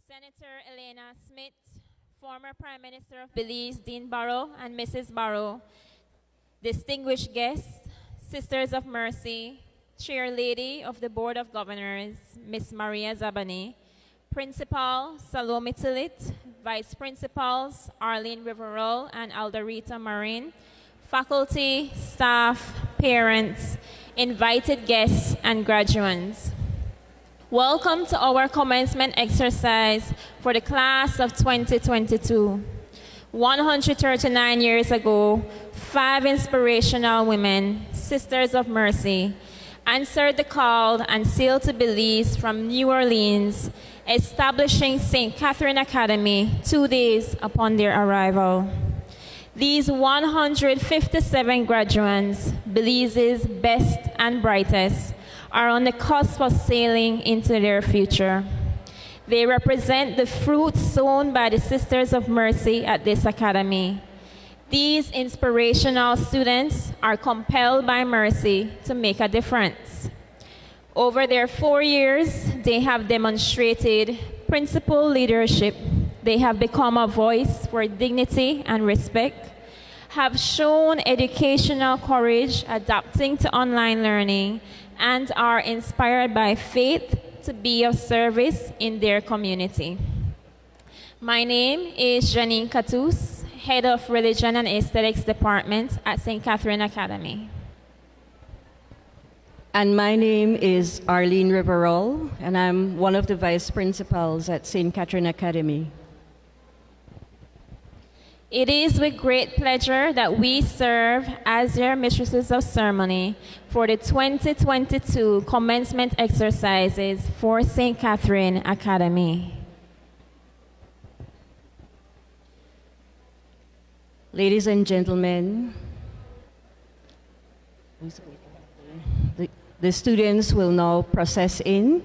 Senator Elena Smith, former Prime Minister of Belize, Dean Barrow and Mrs. Barrow, distinguished guests, Sisters of Mercy, Chair Lady of the Board of Governors, Ms. Maria Zabani, Principal Salome Tillit, Vice Principals Arlene Riverol and Alderita Marin, faculty, staff, parents, invited guests, and graduates. Welcome to our commencement exercise for the class of 2022. 139 years ago, 5 inspirational women, Sisters of Mercy, answered the call and sailed to Belize from New Orleans, establishing St. Catherine Academy 2 days upon their arrival. These 157 graduates, Belize's best and brightest, are on the cusp of sailing into their future. They represent the fruit sown by the Sisters of Mercy at this academy. These inspirational students are compelled by mercy to make a difference. Over their 4 years, they have demonstrated principled leadership. They have become a voice for dignity and respect, have shown educational courage adapting to online learning, and are inspired by faith to be of service in their community. My name is Jini Katus, Head of Religion and Aesthetics Department at St. Catherine Academy. And my name is Arlene Riverol, and I'm one of the Vice Principals at St. Catherine Academy. It is with great pleasure that we serve as your mistresses of ceremony for the 2022 commencement exercises for St. Catherine Academy. Ladies and gentlemen, the students will now process in.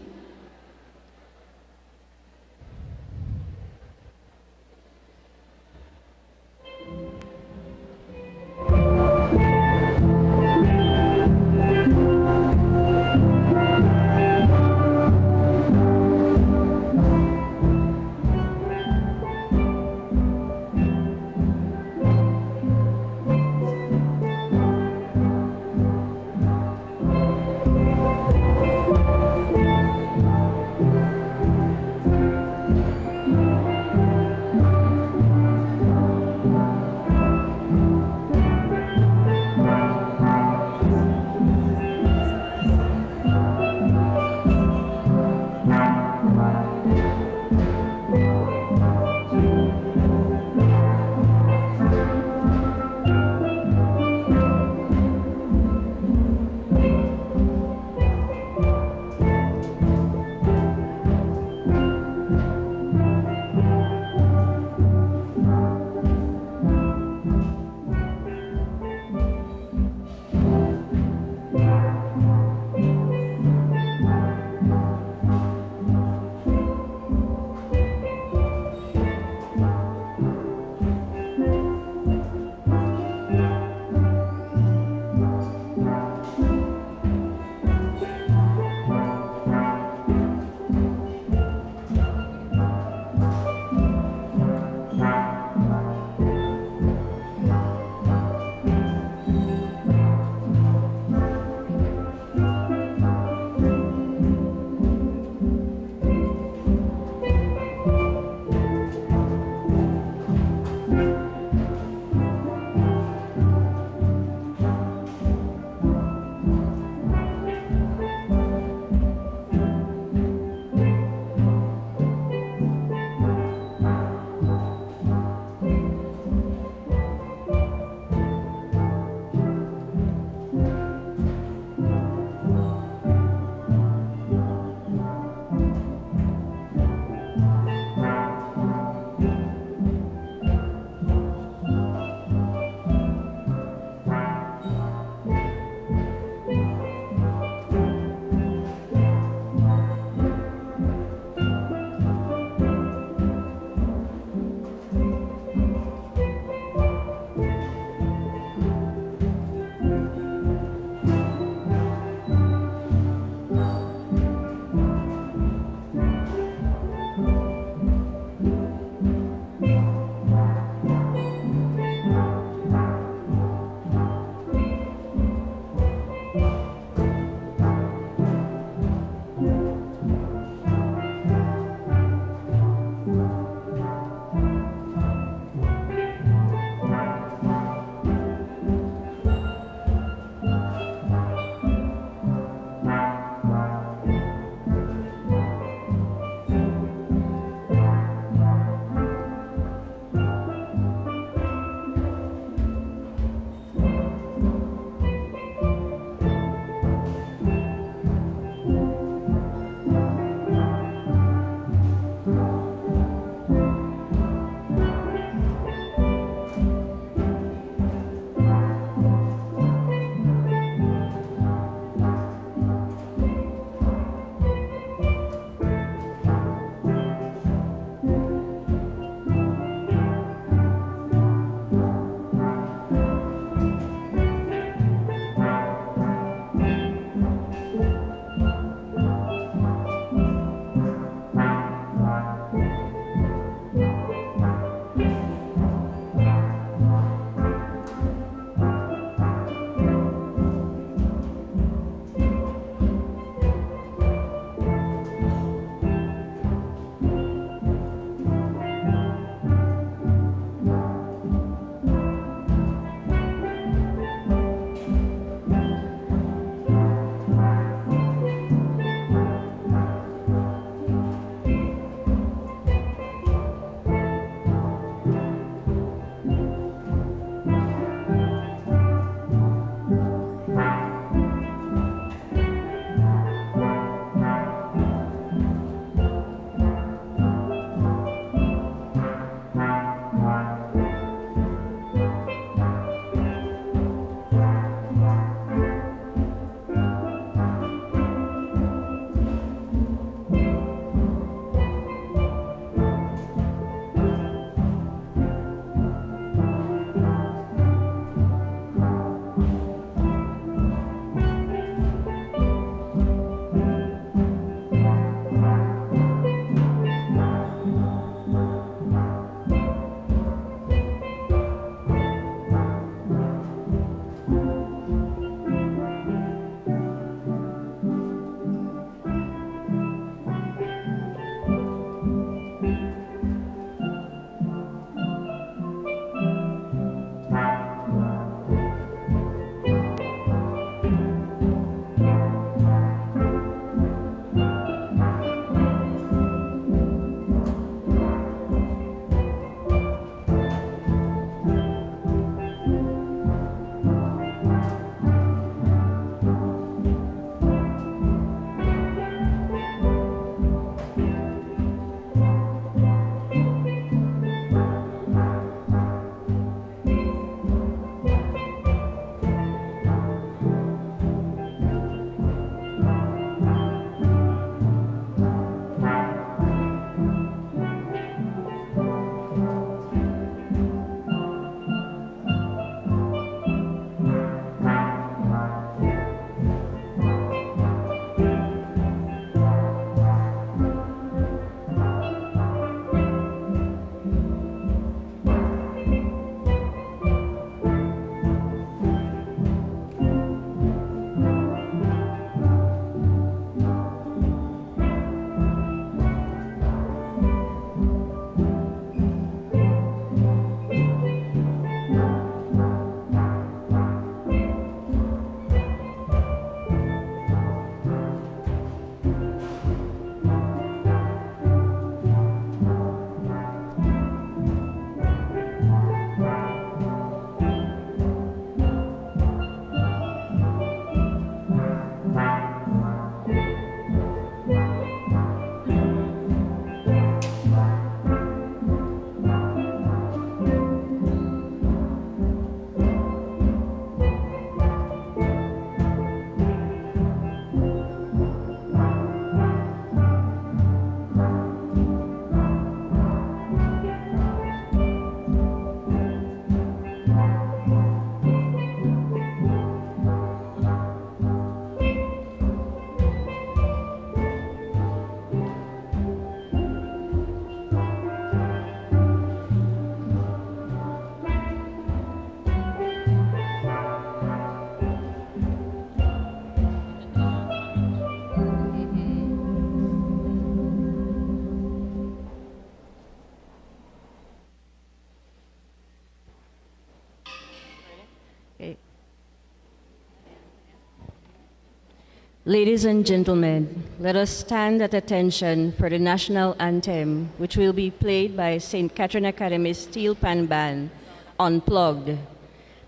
Ladies and gentlemen, let us stand at attention for the national anthem, which will be played by St. Catherine Academy Steel Pan Band, Unplugged.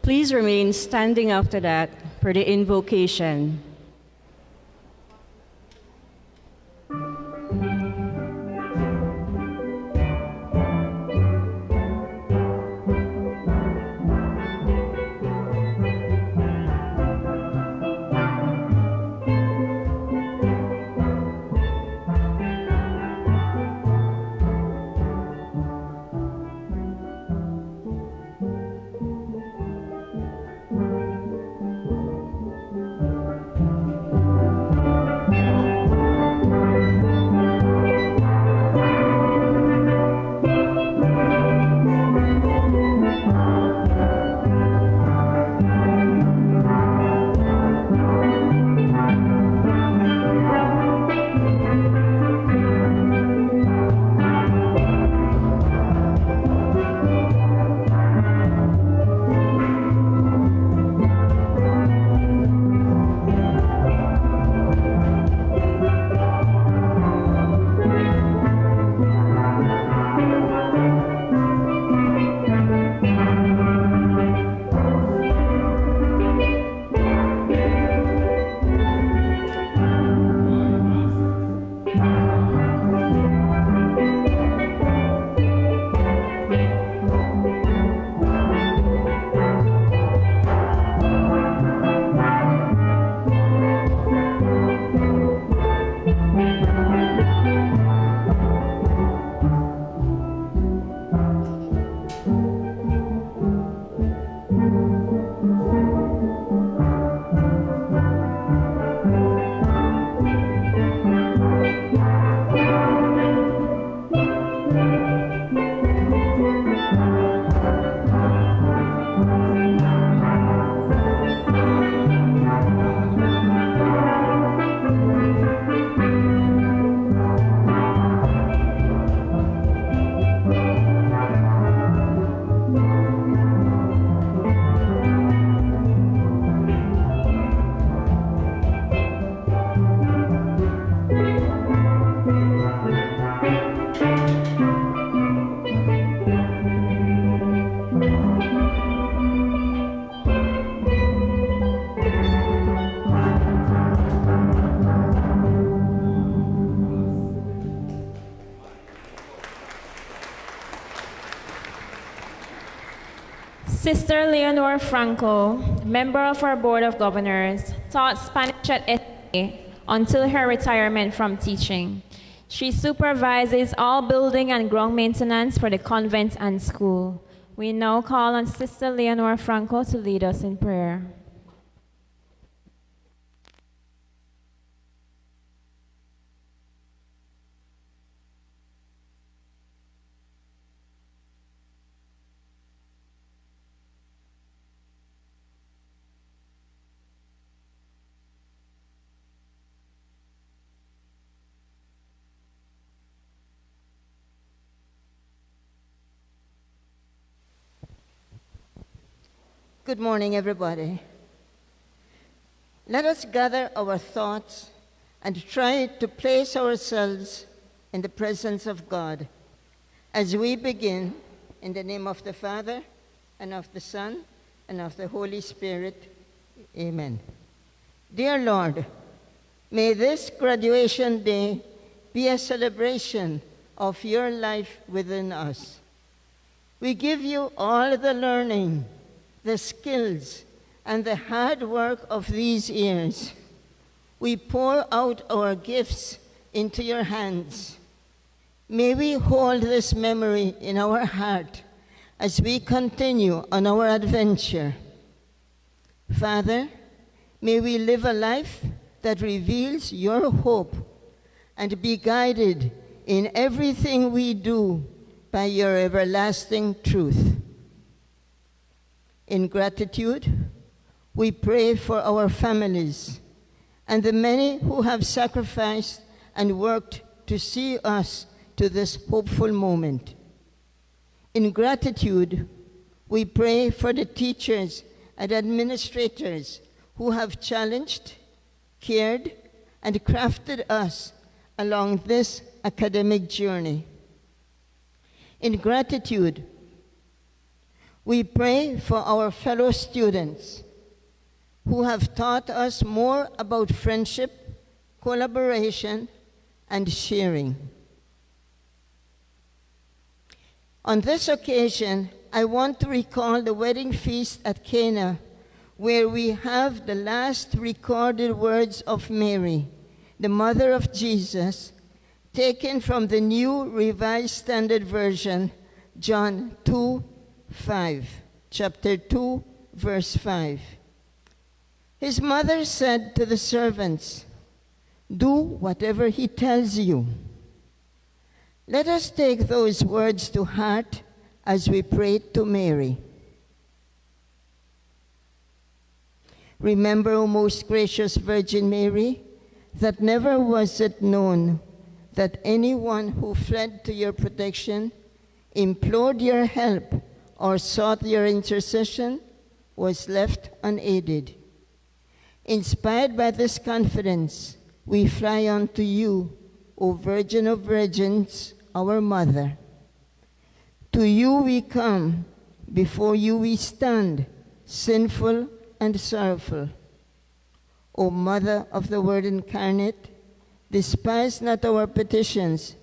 Please remain standing after that for the invocation. Sister Leonor Franco, member of our Board of Governors, taught Spanish at SCA until her retirement from teaching. She supervises all building and ground maintenance for the convent and school. We now call on Sister Leonor Franco to lead us in prayer. Good morning, everybody. Let us gather our thoughts and try to place ourselves in the presence of God as we begin in the name of the Father, and of the Son, and of the Holy Spirit. Amen. Dear Lord, may this graduation day be a celebration of your life within us. We give you all the learning, the skills, and the hard work of these years. We pour out our gifts into your hands. May we hold this memory in our heart as we continue on our adventure. Father, may we live a life that reveals your hope and be guided in everything we do by your everlasting truth. In gratitude, we pray for our families and the many who have sacrificed and worked to see us to this hopeful moment. In gratitude, we pray for the teachers and administrators who have challenged, cared, and crafted us along this academic journey. In gratitude, we pray for our fellow students who have taught us more about friendship, collaboration, and sharing. On this occasion, I want to recall the wedding feast at Cana, where we have the last recorded words of Mary, the mother of Jesus, taken from the New Revised Standard Version, John 2:5, chapter 2, verse 5. His mother said to the servants, "Do whatever he tells you." Let us take those words to heart as we pray to Mary. Remember, O most gracious Virgin Mary, that never was it known that anyone who fled to your protection, implored your help, or sought your intercession was left unaided. Inspired by this confidence, we fly unto you, O Virgin of Virgins, our Mother. To you we come, before you we stand, sinful and sorrowful. O Mother of the Word incarnate, despise not our petitions,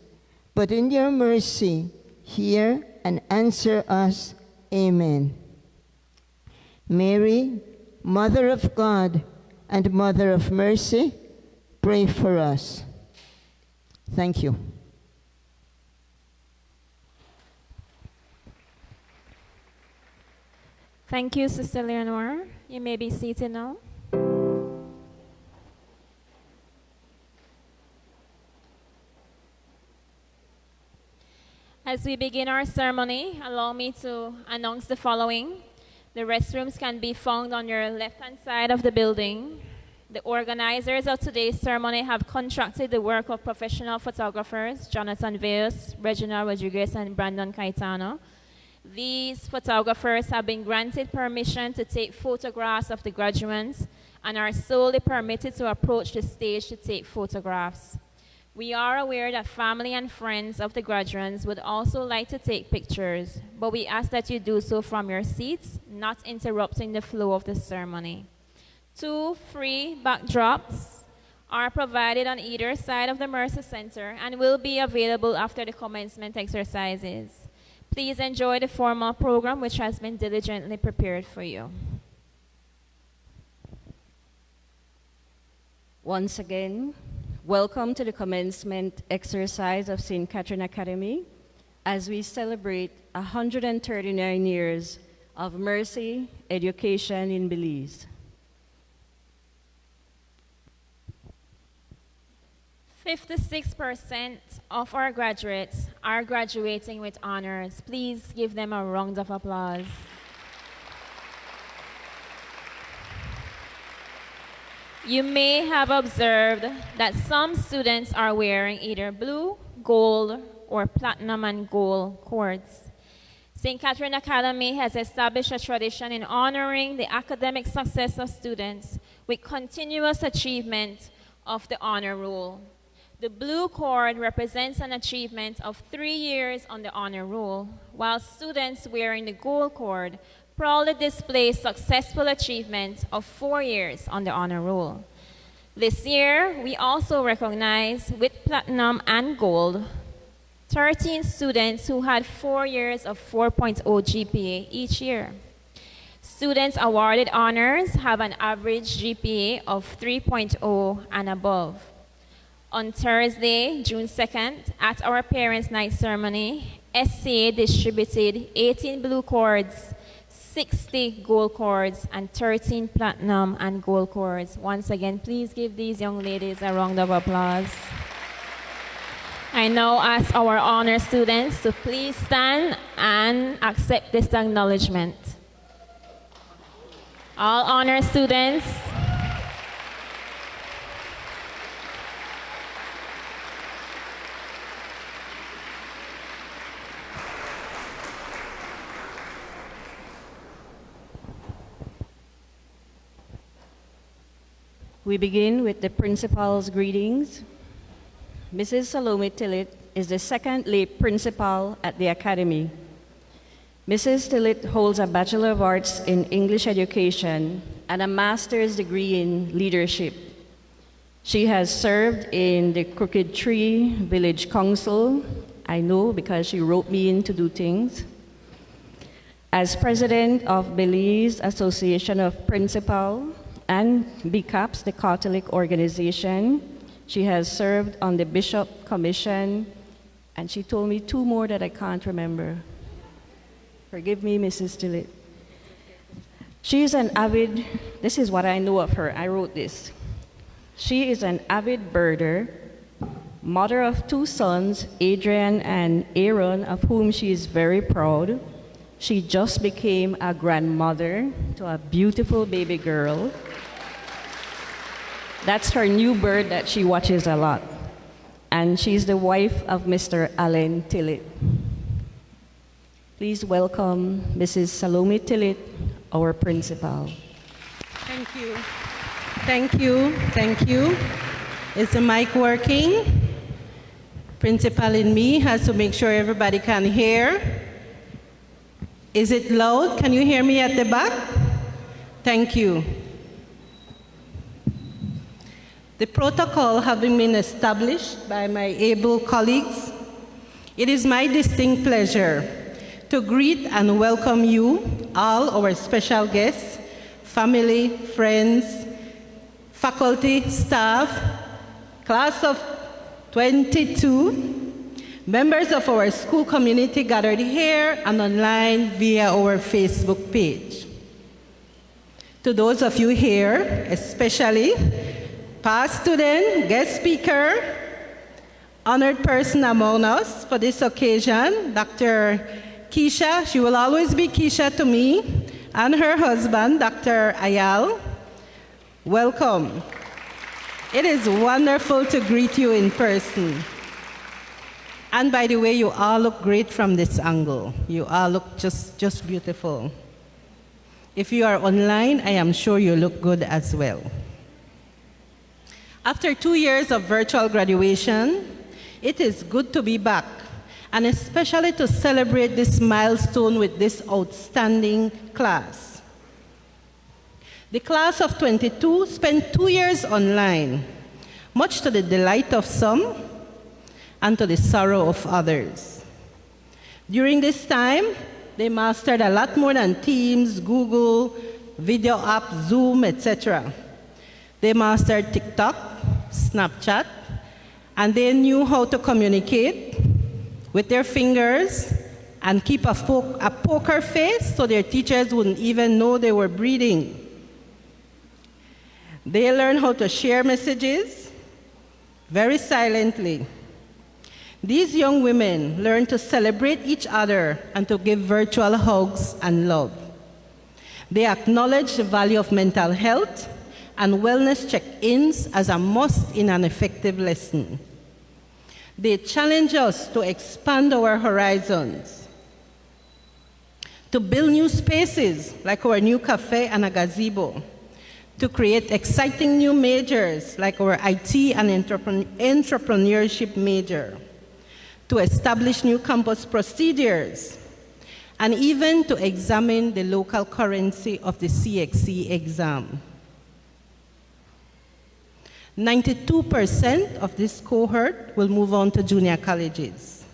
but in your mercy hear and answer us. Amen. Mary, Mother of God and Mother of Mercy, pray for us. Thank you. Thank you, Sister Leonore. You may be seated now. As we begin our ceremony, allow me to announce the following. The restrooms can be found on your left-hand side of the building. The organizers of today's ceremony have contracted the work of professional photographers, Jonathan Veus, Regina Rodriguez, and Brandon Caetano. These photographers have been granted permission to take photographs of the graduates and are solely permitted to approach the stage to take photographs. We are aware that family and friends of the graduates would also like to take pictures, but we ask that you do so from your seats, not interrupting the flow of the ceremony. 2 free backdrops are provided on either side of the Mercy Center and will be available after the commencement exercises. Please enjoy the formal program which has been diligently prepared for you. Once again, welcome to the commencement exercise of St. Catherine Academy as we celebrate 139 years of mercy education in Belize. 56% of our graduates are graduating with honors. Please give them a round of applause. You may have observed that some students are wearing either blue, gold, or platinum and gold cords. St. Catherine Academy has established a tradition in honoring the academic success of students with continuous achievement of the honor roll. The blue cord represents an achievement of 3 years on the honor roll, while students wearing the gold cord proudly display successful achievement of 4 years on the honor roll. This year, we also recognize with platinum and gold 13 students who had 4 years of 4.0 GPA each year. Students awarded honors have an average GPA of 3.0 and above. On Thursday, June 2nd, at our Parents' Night ceremony, SCA distributed 18 blue cords, 60 gold cords, and 13 platinum and gold cords. Once again, please give these young ladies a round of applause. I now ask our honor students to please stand and accept this acknowledgement. All honor students, We begin with the principal's greetings. Mrs. Salome Tillett is the second lay principal at the Academy. Mrs. Tillett holds a Bachelor of Arts in English Education and a master's degree in leadership. She has served in the Crooked Tree Village Council. I know because she wrote me in to do things. As president of Belize Association of Principal and BCAPS, the Catholic organization, she has served on the Bishop Commission, and she told me two more that I can't remember. Forgive me, Mrs. Tillett. She is an avid, this is what I know of her, I wrote this. She is an avid birder, mother of two sons, Adrian and Aaron, of whom she is very proud. She just became a grandmother to a beautiful baby girl. That's her new bird that she watches a lot. And she's the wife of Mr. Allen Tillett. Please welcome Mrs. Salome Tillett, our principal. Thank you. Thank you. Thank you. Is the mic working? Principal in me has to make sure everybody can hear. Is it loud? Can you hear me at the back? Thank you. The protocol having been established by my able colleagues, it is my distinct pleasure to greet and welcome you, all our special guests, family, friends, faculty, staff, class of 22, members of our school community gathered here and online via our Facebook page. To those of you here, especially past student, guest speaker, honored person among us for this occasion, Dr. Keisha, she will always be Keisha to me, and her husband, Dr. Ayal. Welcome. It is wonderful to greet you in person. And by the way, you all look great from this angle. You all look just beautiful. If you are online, I am sure you look good as well. After 2 years of virtual graduation, it is good to be back, and especially to celebrate this milestone with this outstanding class. The class of 22 spent 2 years online, much to the delight of some and to the sorrow of others. During this time, they mastered a lot more than Teams, Google, video app, Zoom, etc. They mastered TikTok, Snapchat, and they knew how to communicate with their fingers and keep a poker face so their teachers wouldn't even know they were breathing. They learned how to share messages very silently. These young women learned to celebrate each other and to give virtual hugs and love. They acknowledged the value of mental health and wellness check-ins as a must in an effective lesson. They challenge us to expand our horizons, to build new spaces like our new cafe and a gazebo, to create exciting new majors like our IT and entrepreneurship major, to establish new campus procedures, and even to examine the local currency of the CXC exam. 92% of this cohort will move on to junior colleges.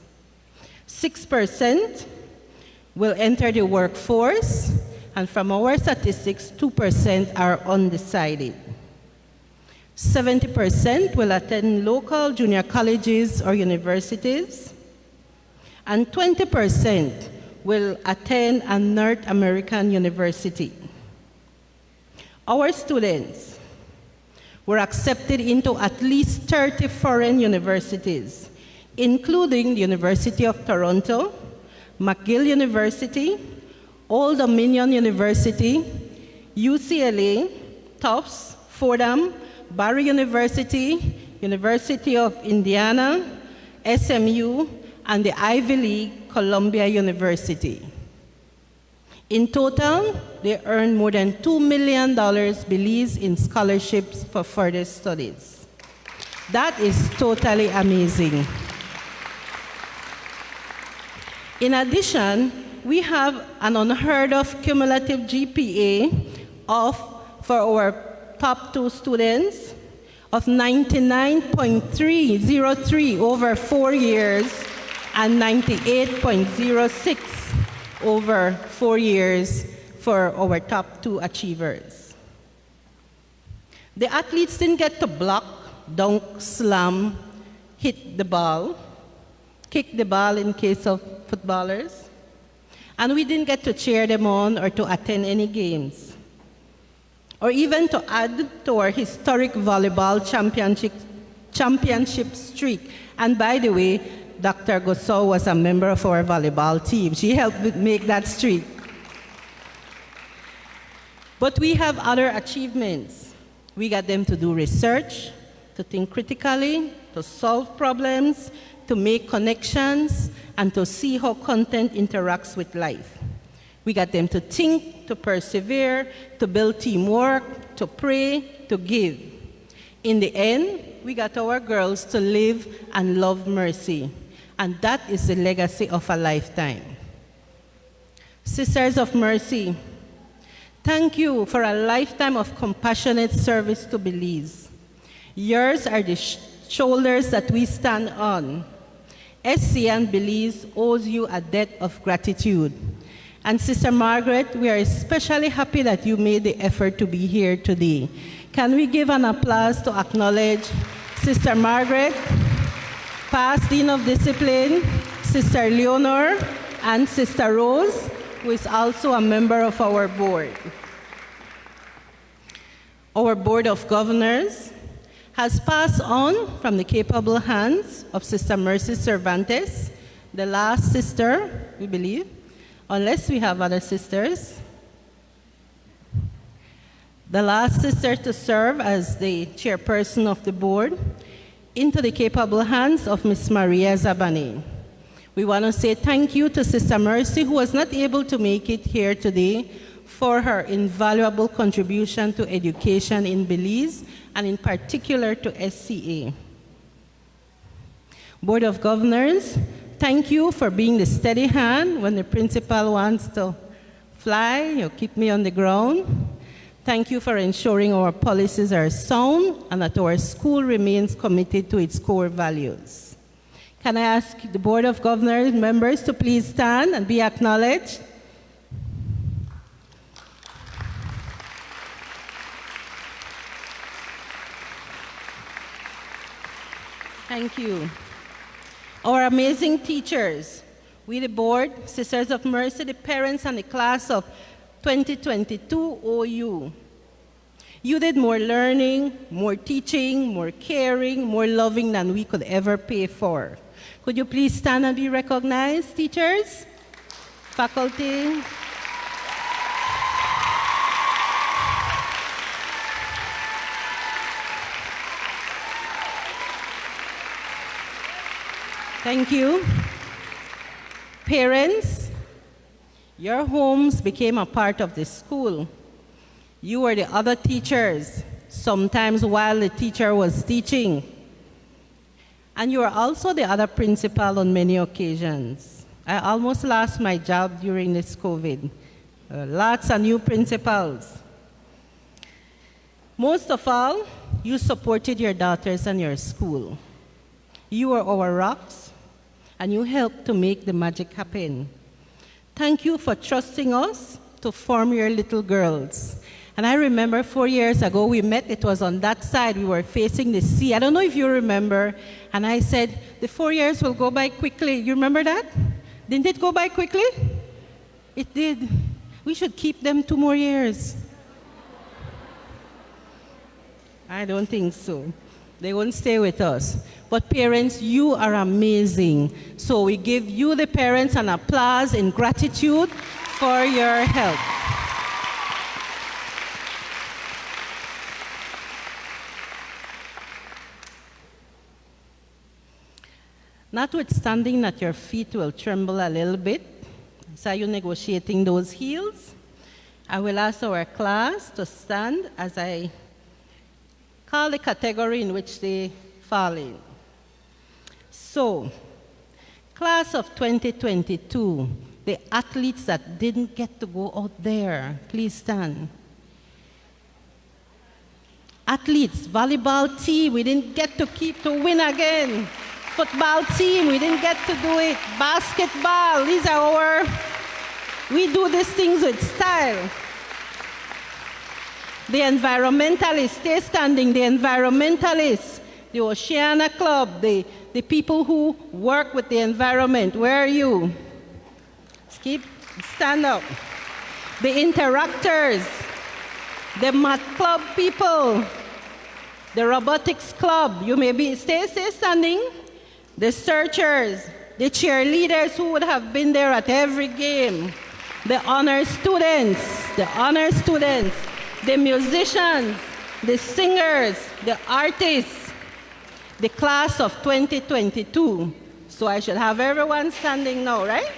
6% will enter the workforce, and from our statistics, 2% are undecided. 70% will attend local junior colleges or universities, and 20% will attend a North American university. Our students were accepted into at least 30 foreign universities, including the University of Toronto, McGill University, Old Dominion University, UCLA, Tufts, Fordham, Barry University, University of Indiana, SMU, and the Ivy League, Columbia University. In total, they earned more than $2 million Belize in scholarships for further studies. That is totally amazing. In addition, we have an unheard of cumulative GPA for our top 2 students of 99.303 over 4 years and 98.06 over 4 years for our top 2 achievers. The athletes didn't get to block, dunk, slam, hit the ball, kick the ball in case of footballers, and we didn't get to cheer them on or to attend any games, or even to add to our historic volleyball championship streak. And by the way, Dr. Gosso was a member of our volleyball team. She helped make that streak. But we have other achievements. We got them to do research, to think critically, to solve problems, to make connections, and to see how content interacts with life. We got them to think, to persevere, to build teamwork, to pray, to give. In the end, we got our girls to live and love mercy. And that is the legacy of a lifetime. Sisters of Mercy, thank you for a lifetime of compassionate service to Belize. Yours are the shoulders that we stand on. SCA and Belize owes you a debt of gratitude. And Sister Margaret, we are especially happy that you made the effort to be here today. Can we give an applause to acknowledge Sister Margaret, past Dean of Discipline, Sister Leonor, and Sister Rose, who is also a member of our board. Our Board of Governors has passed on from the capable hands of Sister Mercy Cervantes, the last sister, we believe, unless we have other sisters, the last sister to serve as the chairperson of the board, into the capable hands of Miss Maria Zabane. We want to say thank you to Sister Mercy, who was not able to make it here today, for her invaluable contribution to education in Belize, and in particular to SCA. Board of Governors, thank you for being the steady hand when the principal wants to fly, you keep me on the ground. Thank you for ensuring our policies are sound and that our school remains committed to its core values. Can I ask the Board of Governors members to please stand and be acknowledged? Thank you. Our amazing teachers, we the board, Sisters of Mercy, the parents, and the class of 2022 OU. You did more learning, more teaching, more caring, more loving than we could ever pay for. Could you please stand and be recognized, teachers, faculty? Thank you. Parents, your homes became a part of the school. You were the other teachers, sometimes while the teacher was teaching. And you were also the other principal on many occasions. I almost lost my job during this COVID. Lots of new principals. Most of all, you supported your daughters and your school. You were our rocks, and you helped to make the magic happen. Thank you for trusting us to form your little girls. And I remember 4 years ago we met, it was on that side, we were facing the sea. I don't know if you remember, and I said, the 4 years will go by quickly. You remember that? Didn't it go by quickly? It did. We should keep them 2 more years. I don't think so. They won't stay with us. But parents, you are amazing. So we give you, the parents, an applause in gratitude for your help. Notwithstanding that your feet will tremble a little bit, So are you negotiating those heels? I will ask our class to stand as I call the category in which they fall in. So, class of 2022, the athletes that didn't get to go out there, please stand. Athletes, volleyball team, we didn't get to win again. Football team, we didn't get to do it. Basketball, we do these things with style. The environmentalists, stay standing, the environmentalists, the Oceana Club, the people who work with the environment, where are you? Stand up. The interactors, the math club people, the robotics club, you may be, stay standing. The searchers, the cheerleaders who would have been there at every game, the honor students, the musicians, the singers, the artists, the class of 2022. So I should have everyone standing now, right?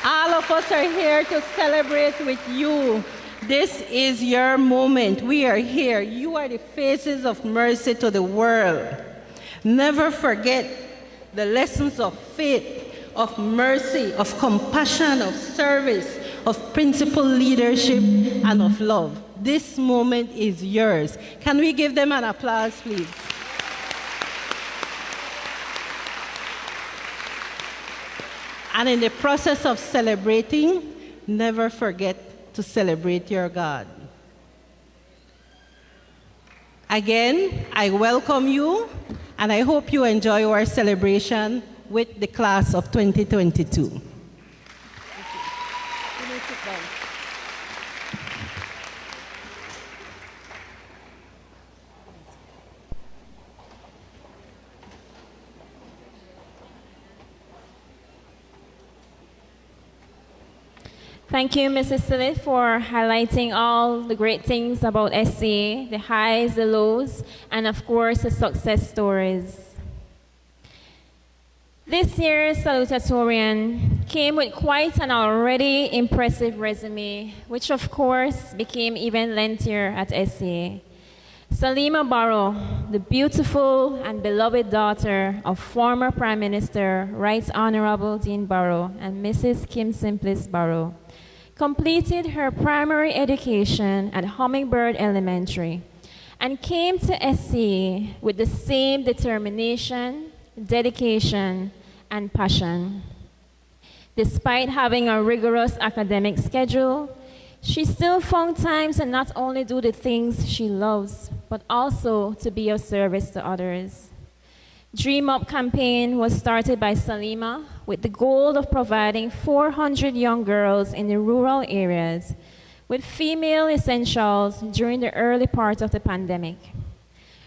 All of us are here to celebrate with you. This is your moment. We are here. You are the faces of mercy to the world. Never forget the lessons of faith, of mercy, of compassion, of service, of principled leadership, and of love. This moment is yours. Can we give them an applause, please? And in the process of celebrating, never forget to celebrate your God. Again, I welcome you, and I hope you enjoy our celebration with the class of 2022. Thank you, Mrs. Silith, for highlighting all the great things about SCA, the highs, the lows, and of course, the success stories. This year's salutatorian came with quite an already impressive resume, which of course became even lengthier at SCA. Salima Barrow, the beautiful and beloved daughter of former Prime Minister Right Honorable Dean Barrow and Mrs. Kim Simplice Barrow, completed her primary education at Hummingbird Elementary and came to SCA with the same determination, dedication, and passion. Despite having a rigorous academic schedule, she still found time to not only do the things she loves, but also to be of service to others. Dream Up campaign was started by Salima with the goal of providing 400 young girls in the rural areas with female essentials during the early part of the pandemic.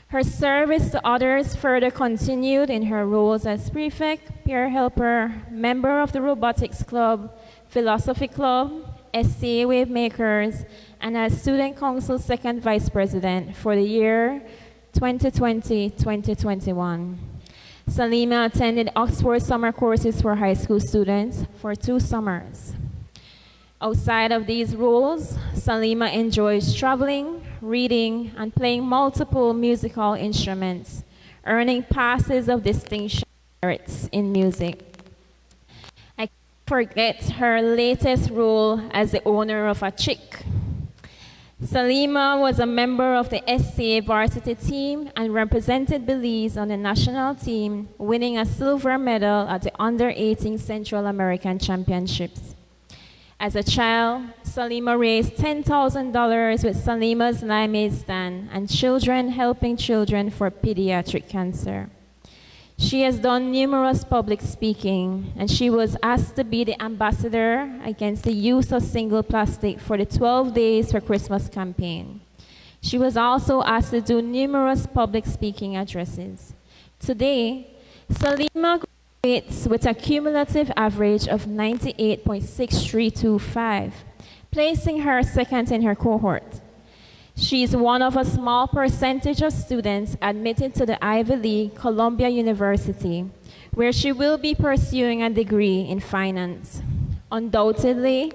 Her service to others further continued in her roles as prefect, peer helper, member of the robotics club, philosophy club, SCA Wave Makers, and as student council second vice president for the year 2020-2021. Salima attended Oxford summer courses for high school students for 2 summers. Outside of these roles, Salima enjoys traveling, reading, and playing multiple musical instruments, earning passes of distinction in music. I can't forget her latest role as the owner of a chick. Salima was a member of the SCA varsity team and represented Belize on the national team, winning a silver medal at the Under-18 Central American Championships. As a child, Salima raised $10,000 with Salima's Limeade Stand and Children Helping Children for Pediatric Cancer. She has done numerous public speaking, and she was asked to be the ambassador against the use of single plastic for the 12 Days for Christmas campaign. She was also asked to do numerous public speaking addresses. Today, Salima graduates with a cumulative average of 98.6325, placing her second in her cohort. She is one of a small percentage of students admitted to the Ivy League Columbia University where she will be pursuing a degree in finance. Undoubtedly,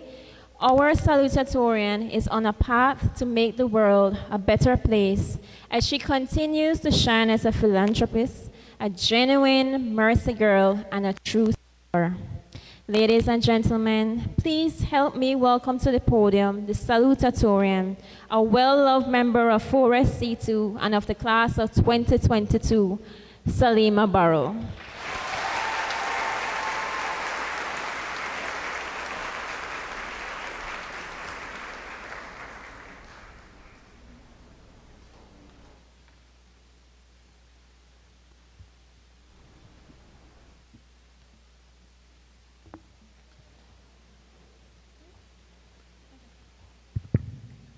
our salutatorian is on a path to make the world a better place as she continues to shine as a philanthropist, a genuine mercy girl, and a true star. Ladies and gentlemen, please help me welcome to the podium the salutatorian, a well-loved member of 4SC2 and of the class of 2022, Salima Barrow.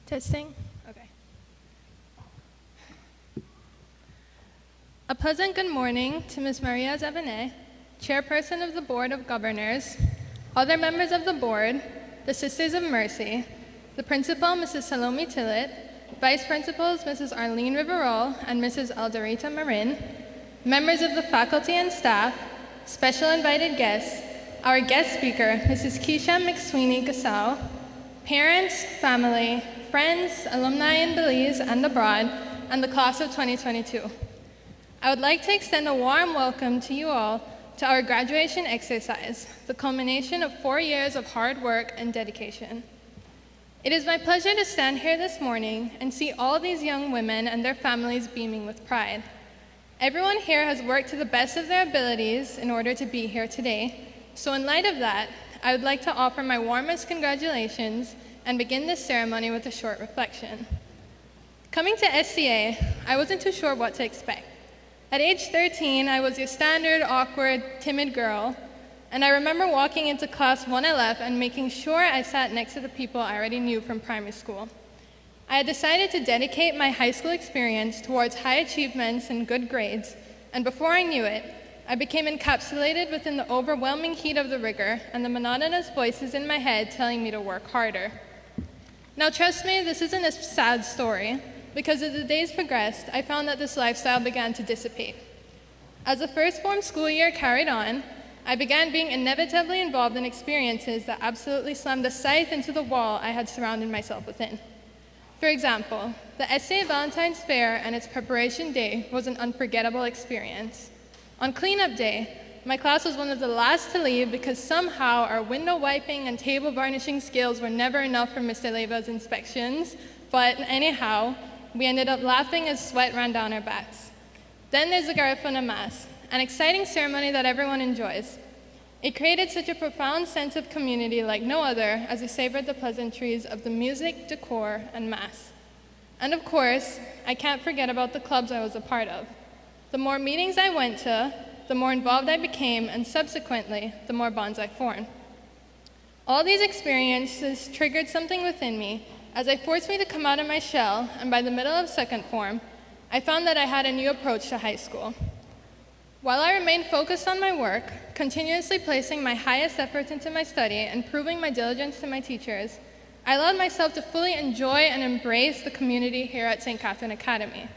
Testing? Okay. A pleasant good morning to Ms. Maria Zabanet, Chairperson of the Board of Governors, other members of the board, the Sisters of Mercy, the Principal, Mrs. Salome Tillett, Vice Principals, Mrs. Arlene Riverol and Mrs. Alderita Marin, members of the faculty and staff, special invited guests, our guest speaker, Mrs. Keisha McSweeney Gasau, parents, family, friends, alumni in Belize and abroad, and the class of 2022. I would like to extend a warm welcome to you all to our graduation exercise, the culmination of 4 years of hard work and dedication. It is my pleasure to stand here this morning and see all these young women and their families beaming with pride. Everyone here has worked to the best of their abilities in order to be here today, so in light of that, I would like to offer my warmest congratulations and begin this ceremony with a short reflection. Coming to SCA, I wasn't too sure what to expect. At age 13, I was your standard, awkward, timid girl, and I remember walking into class 1LF and making sure I sat next to the people I already knew from primary school. I had decided to dedicate my high school experience towards high achievements and good grades, and before I knew it, I became encapsulated within the overwhelming heat of the rigor and the monotonous voices in my head telling me to work harder. Now trust me, this isn't a sad story, because as the days progressed, I found that this lifestyle began to dissipate. As the first form school year carried on, I began being inevitably involved in experiences that absolutely slammed a scythe into the wall I had surrounded myself within. For example, the SCA Valentine's Fair and its preparation day was an unforgettable experience. On cleanup day, my class was one of the last to leave because somehow our window wiping and table varnishing skills were never enough for Mr. Leva's inspections, but anyhow, we ended up laughing as sweat ran down our backs. Then there's the Garifuna Mass, an exciting ceremony that everyone enjoys. It created such a profound sense of community like no other as we savored the pleasantries of the music, decor, and Mass. And of course, I can't forget about the clubs I was a part of. The more meetings I went to, the more involved I became, and subsequently, the more bonds I formed. All these experiences triggered something within me as they forced me to come out of my shell, and by the middle of second form, I found that I had a new approach to high school. While I remained focused on my work, continuously placing my highest efforts into my study and proving my diligence to my teachers, I allowed myself to fully enjoy and embrace the community here at St. Catherine Academy.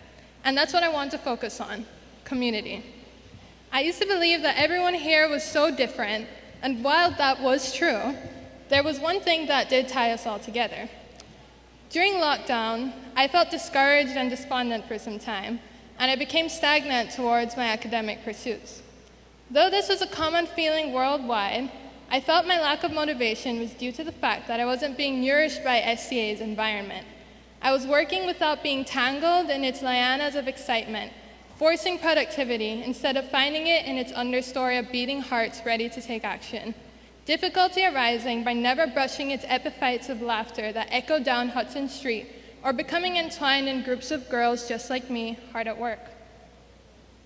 And that's what I want to focus on, community. I used to believe that everyone here was so different, and while that was true, there was one thing that did tie us all together. During lockdown, I felt discouraged and despondent for some time, and I became stagnant towards my academic pursuits. Though this was a common feeling worldwide, I felt my lack of motivation was due to the fact that I wasn't being nourished by SCA's environment. I was working without being tangled in its lianas of excitement, forcing productivity instead of finding it in its understory of beating hearts ready to take action. Difficulty arising by never brushing its epiphytes of laughter that echo down Hudson Street, or becoming entwined in groups of girls just like me, hard at work.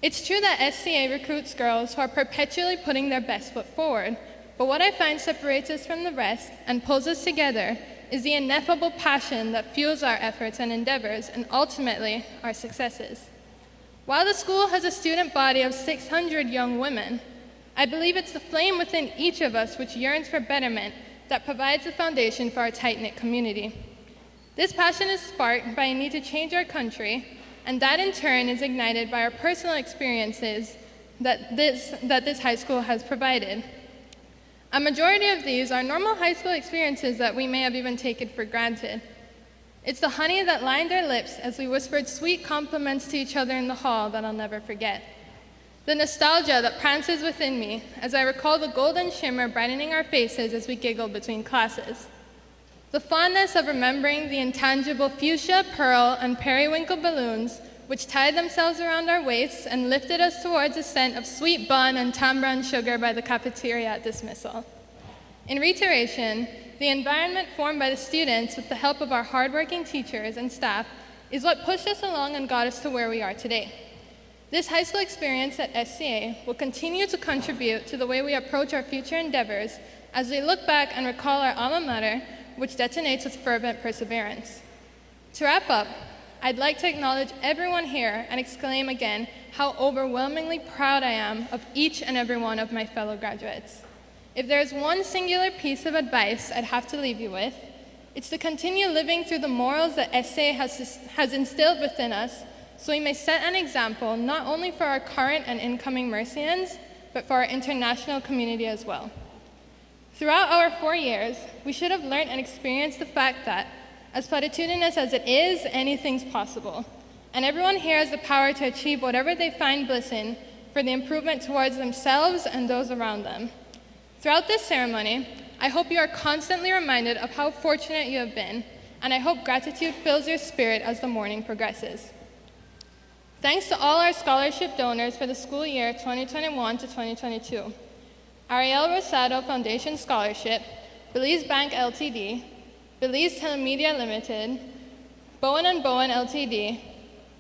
It's true that SCA recruits girls who are perpetually putting their best foot forward, but what I find separates us from the rest and pulls us together is the ineffable passion that fuels our efforts and endeavors, and ultimately, our successes. While the school has a student body of 600 young women, I believe it's the flame within each of us which yearns for betterment that provides the foundation for our tight-knit community. This passion is sparked by a need to change our country, and that in turn is ignited by our personal experiences that this high school has provided. A majority of these are normal high school experiences that we may have even taken for granted. It's the honey that lined our lips as we whispered sweet compliments to each other in the hall that I'll never forget. The nostalgia that prances within me as I recall the golden shimmer brightening our faces as we giggled between classes. The fondness of remembering the intangible fuchsia, pearl, and periwinkle balloons which tied themselves around our waists and lifted us towards a scent of sweet bun and tambran sugar by the cafeteria at dismissal. In reiteration, the environment formed by the students with the help of our hardworking teachers and staff is what pushed us along and got us to where we are today. This high school experience at SCA will continue to contribute to the way we approach our future endeavors as we look back and recall our alma mater, which detonates with fervent perseverance. To wrap up, I'd like to acknowledge everyone here and exclaim again how overwhelmingly proud I am of each and every one of my fellow graduates. If there's one singular piece of advice I'd have to leave you with, it's to continue living through the morals that SCA has instilled within us so we may set an example not only for our current and incoming Mercians, but for our international community as well. Throughout our 4 years, we should have learned and experienced the fact that, as platitudinous as it is, anything's possible. And everyone here has the power to achieve whatever they find bliss in for the improvement towards themselves and those around them. Throughout this ceremony, I hope you are constantly reminded of how fortunate you have been, and I hope gratitude fills your spirit as the morning progresses. Thanks to all our scholarship donors for the school year 2021 to 2022. Ariel Rosado Foundation Scholarship, Belize Bank Ltd, Belize Telemedia Limited, Bowen & Bowen Ltd,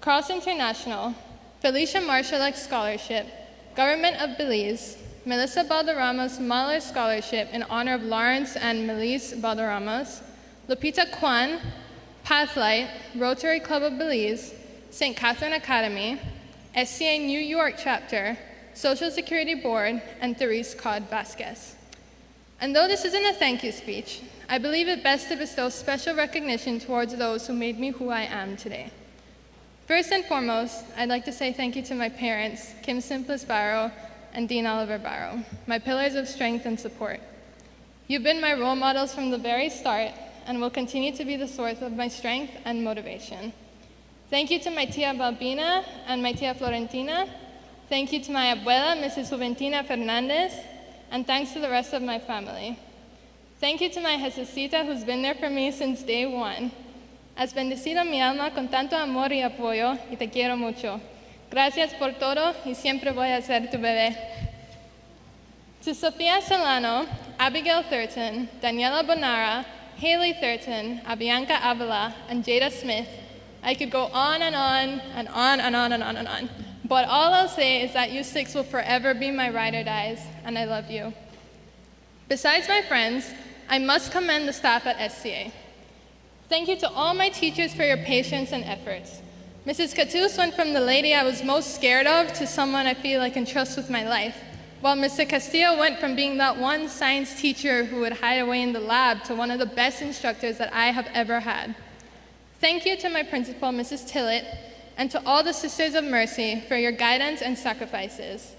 Cross International, Felicia Marshallek Scholarship, Government of Belize, Melissa Balderrama's Mahler Scholarship in honor of Lawrence and Melise Balderramas, Lupita Kwan, Pathlight, Rotary Club of Belize, St. Catherine Academy, SCA New York Chapter, Social Security Board, and Therese Codd Vasquez. And though this isn't a thank you speech, I believe it best to bestow special recognition towards those who made me who I am today. First and foremost, I'd like to say thank you to my parents, Kim Simplis Barrow and Dean Oliver Barrow, my pillars of strength and support. You've been my role models from the very start and will continue to be the source of my strength and motivation. Thank you to my tia Balbina and my tia Florentina. Thank you to my abuela, Mrs. Juventina Fernandez, and thanks to the rest of my family. Thank you to my Jesucita who's been there for me since day one. Has bendecido mi alma con tanto amor y apoyo y te quiero mucho. Gracias por todo y siempre voy a ser tu bebé. To Sophia Solano, Abigail Thurton, Daniela Bonara, Haley Thurton, Abianca Avila, and Jada Smith, I could go on and on and on and on and on and on. But all I'll say is that you six will forever be my ride or dies, and I love you. Besides my friends, I must commend the staff at SCA. Thank you to all my teachers for your patience and efforts. Mrs. Catus went from the lady I was most scared of to someone I feel I can trust with my life, while Mr. Castillo went from being that one science teacher who would hide away in the lab to one of the best instructors that I have ever had. Thank you to my principal, Mrs. Tillett, and to all the Sisters of Mercy for your guidance and sacrifices.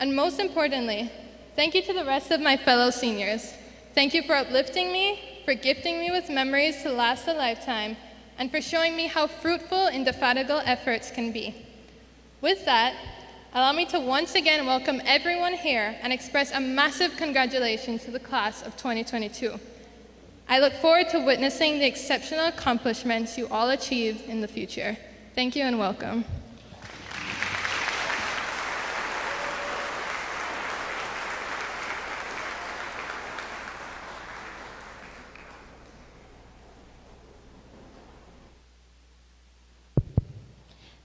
And most importantly, thank you to the rest of my fellow seniors. Thank you for uplifting me, for gifting me with memories to last a lifetime, and for showing me how fruitful, indefatigable efforts can be. With that, allow me to once again welcome everyone here and express a massive congratulations to the class of 2022. I look forward to witnessing the exceptional accomplishments you all achieve in the future. Thank you and welcome.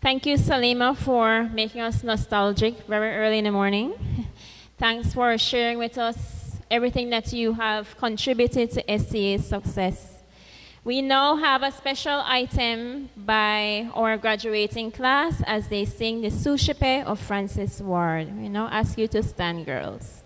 Thank you, Salima, for making us nostalgic very early in the morning. Thanks for sharing with us everything that you have contributed to SCA's success. We now have a special item by our graduating class as they sing the SOOOOO of Francis Ward. We now ask you to stand, girls.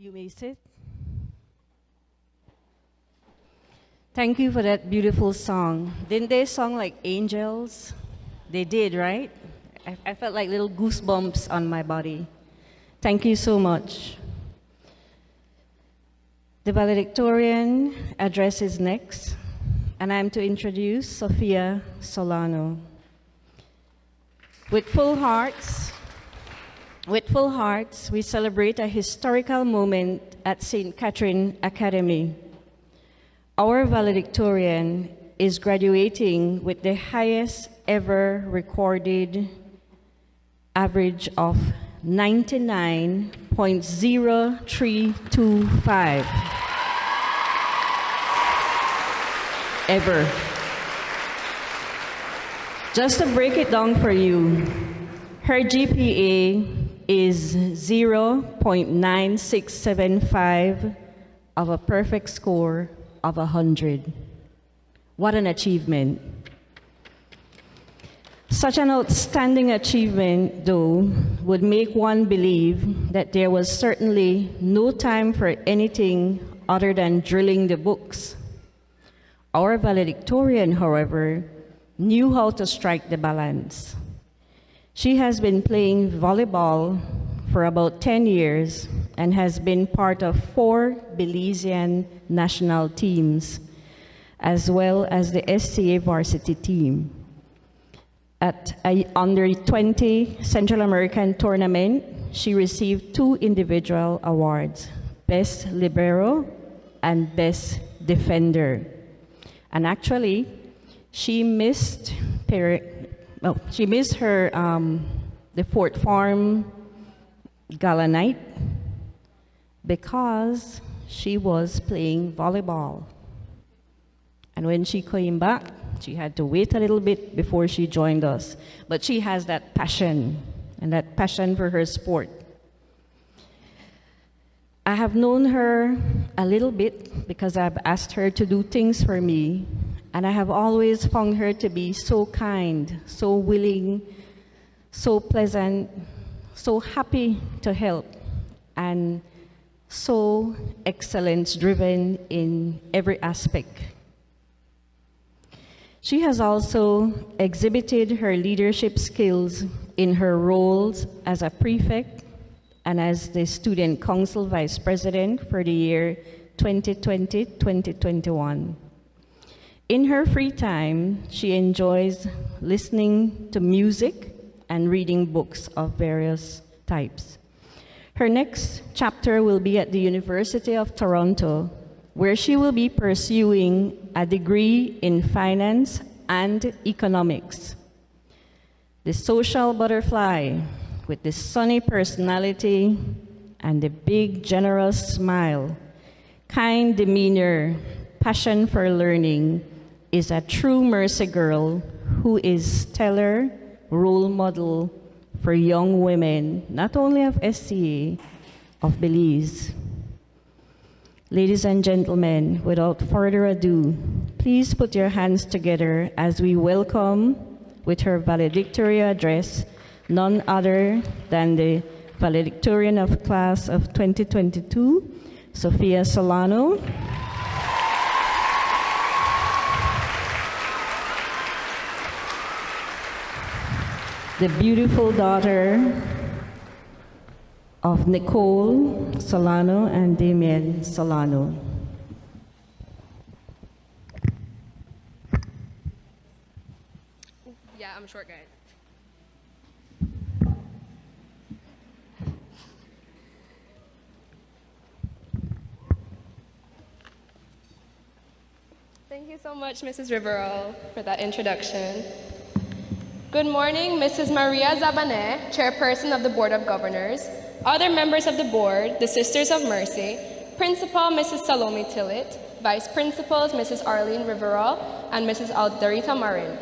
You may sit. Thank you for that beautiful song. Didn't they song like angels? They did, right? I felt like little goosebumps on my body. Thank you so much. The valedictorian address is next, and I'm to introduce Sophia Solano. With full hearts, we celebrate a historical moment at St. Catherine Academy. Our valedictorian is graduating with the highest ever recorded average of 99.0325 ever. Just to break it down for you, her GPA is 0.9675 of a perfect score of 100. What an achievement. Such an outstanding achievement, though, would make one believe that there was certainly no time for anything other than drilling the books. Our valedictorian, however, knew how to strike the balance. She has been playing volleyball for about 10 years and has been part of 4 Belizean national teams, as well as the SCA varsity team. At a under-20 Central American tournament, she received 2 individual awards, Best Libero and Best Defender. And actually, she missed her the Fort Farm Gala night because she was playing volleyball. And when she came back, she had to wait a little bit before she joined us. But she has that passion, and that passion for her sport. I have known her a little bit because I've asked her to do things for me, and I have always found her to be so kind, so willing, so pleasant, so happy to help, and so excellence-driven in every aspect. She has also exhibited her leadership skills in her roles as a prefect and as the Student Council Vice President for the year 2020-2021. In her free time, she enjoys listening to music and reading books of various types. Her next chapter will be at the University of Toronto, where she will be pursuing a degree in finance and economics. The social butterfly with the sunny personality and the big generous smile, kind demeanor, passion for learning is a true Mercy girl who is stellar role model for young women, not only of SCA, of Belize. Ladies and gentlemen, without further ado, please put your hands together as we welcome, with her valedictory address, none other than the valedictorian of class of 2022, Sophia Solano. The beautiful daughter of Nicole Solano and Damien Solano. Yeah, I'm a short guy. Thank you so much, Mrs. Rivero, for that introduction. Good morning, Mrs. Maria Zabane, Chairperson of the Board of Governors, other members of the board, the Sisters of Mercy, Principal Mrs. Salome Tillett, Vice Principals Mrs. Arlene Rivero and Mrs. Aldarita Marin,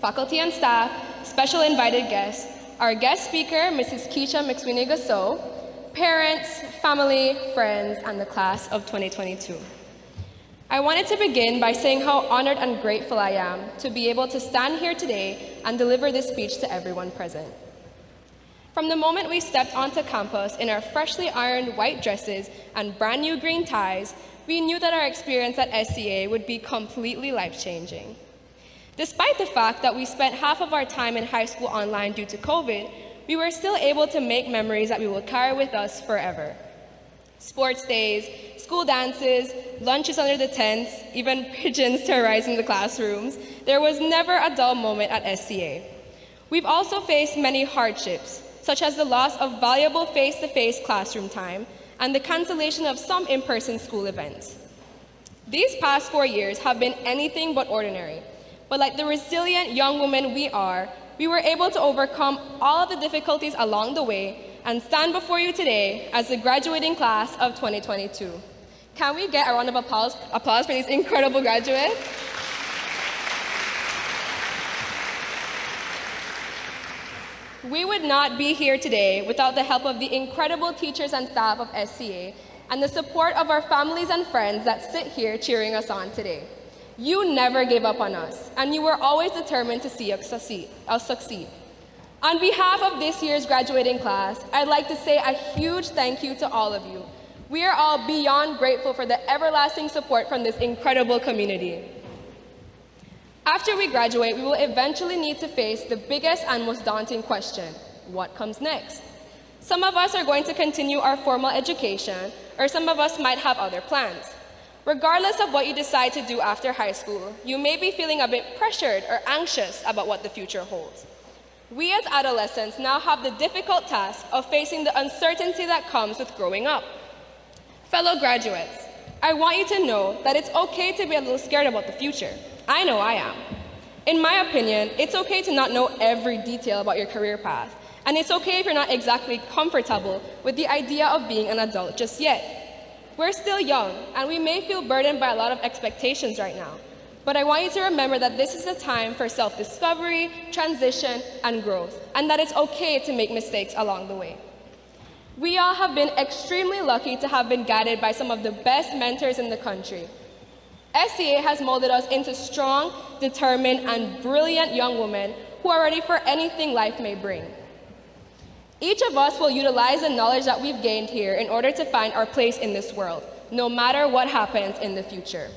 faculty and staff, special invited guests, our guest speaker, Mrs. Keisha McSweeney-Gasso, parents, family, friends, and the class of 2022. I wanted to begin by saying how honored and grateful I am to be able to stand here today and deliver this speech to everyone present. From the moment we stepped onto campus in our freshly ironed white dresses and brand new green ties, we knew that our experience at SCA would be completely life-changing. Despite the fact that we spent half of our time in high school online due to COVID, we were still able to make memories that we will carry with us forever. Sports days, school dances, lunches under the tents, even pigeons terrorizing the classrooms. There was never a dull moment at SCA. We've also faced many hardships, such as the loss of valuable face-to-face classroom time and the cancellation of some in-person school events. These past 4 years have been anything but ordinary, but like the resilient young women we are, we were able to overcome all of the difficulties along the way and stand before you today as the graduating class of 2022. Can we get a round of applause for these incredible graduates? We would not be here today without the help of the incredible teachers and staff of SCA and the support of our families and friends that sit here cheering us on today. You never gave up on us, and you were always determined to see us succeed. On behalf of this year's graduating class, I'd like to say a huge thank you to all of you. We are all beyond grateful for the everlasting support from this incredible community. After we graduate, we will eventually need to face the biggest and most daunting question: what comes next? Some of us are going to continue our formal education, or some of us might have other plans. Regardless of what you decide to do after high school, you may be feeling a bit pressured or anxious about what the future holds. We as adolescents now have the difficult task of facing the uncertainty that comes with growing up. Fellow graduates, I want you to know that it's okay to be a little scared about the future. I know I am. In my opinion, it's okay to not know every detail about your career path, and it's okay if you're not exactly comfortable with the idea of being an adult just yet. We're still young, and we may feel burdened by a lot of expectations right now. But I want you to remember that this is a time for self-discovery, transition, and growth, and that it's okay to make mistakes along the way. We all have been extremely lucky to have been guided by some of the best mentors in the country. SCA has molded us into strong, determined, and brilliant young women who are ready for anything life may bring. Each of us will utilize the knowledge that we've gained here in order to find our place in this world, no matter what happens in the future.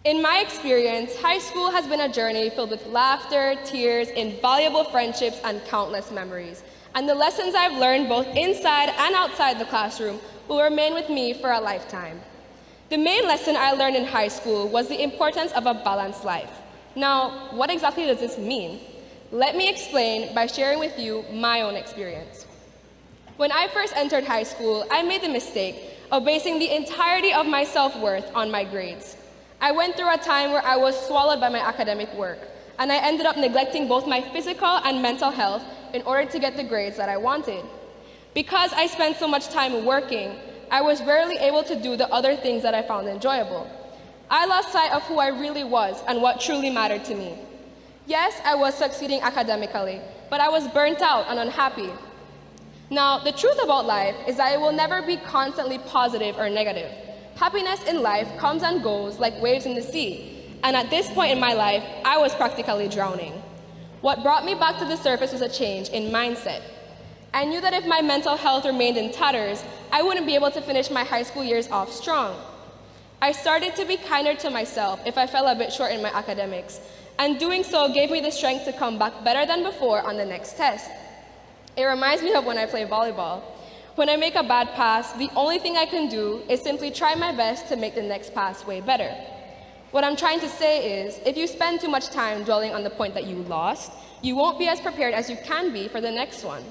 In my experience, high school has been a journey filled with laughter, tears, invaluable friendships, and countless memories. And the lessons I've learned both inside and outside the classroom will remain with me for a lifetime. The main lesson I learned in high school was the importance of a balanced life. Now, what exactly does this mean? Let me explain by sharing with you my own experience. When I first entered high school, I made the mistake of basing the entirety of my self-worth on my grades. I went through a time where I was swallowed by my academic work, and I ended up neglecting both my physical and mental health in order to get the grades that I wanted. Because I spent so much time working, I was rarely able to do the other things that I found enjoyable. I lost sight of who I really was and what truly mattered to me. Yes, I was succeeding academically, but I was burnt out and unhappy. Now, the truth about life is that it will never be constantly positive or negative. Happiness in life comes and goes like waves in the sea, and at this point in my life, I was practically drowning. What brought me back to the surface was a change in mindset. I knew that if my mental health remained in tatters, I wouldn't be able to finish my high school years off strong. I started to be kinder to myself if I fell a bit short in my academics, and doing so gave me the strength to come back better than before on the next test. It reminds me of when I play volleyball. When I make a bad pass, the only thing I can do is simply try my best to make the next pass way better. What I'm trying to say is, if you spend too much time dwelling on the point that you lost, you won't be as prepared as you can be for the next one.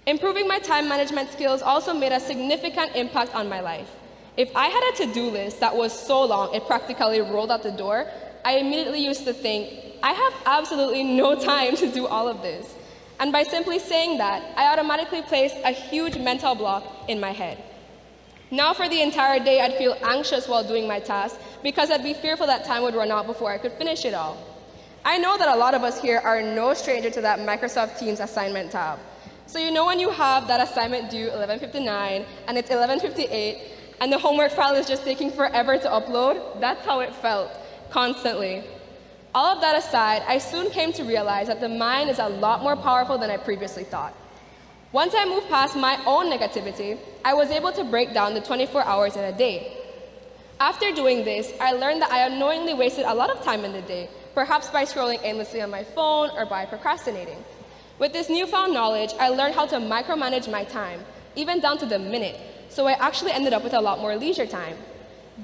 Improving my time management skills also made a significant impact on my life. If I had a to-do list that was so long it practically rolled out the door, I immediately used to think, I have absolutely no time to do all of this. And by simply saying that, I automatically placed a huge mental block in my head. Now for the entire day, I'd feel anxious while doing my task because I'd be fearful that time would run out before I could finish it all. I know that a lot of us here are no stranger to that Microsoft Teams assignment tab. So you know when you have that assignment due 11:59 and it's 11:58 and the homework file is just taking forever to upload? That's how it felt, constantly. All of that aside, I soon came to realize that the mind is a lot more powerful than I previously thought. Once I moved past my own negativity, I was able to break down the 24 hours in a day. After doing this, I learned that I unknowingly wasted a lot of time in the day, perhaps by scrolling aimlessly on my phone or by procrastinating. With this newfound knowledge, I learned how to micromanage my time, even down to the minute, so I actually ended up with a lot more leisure time.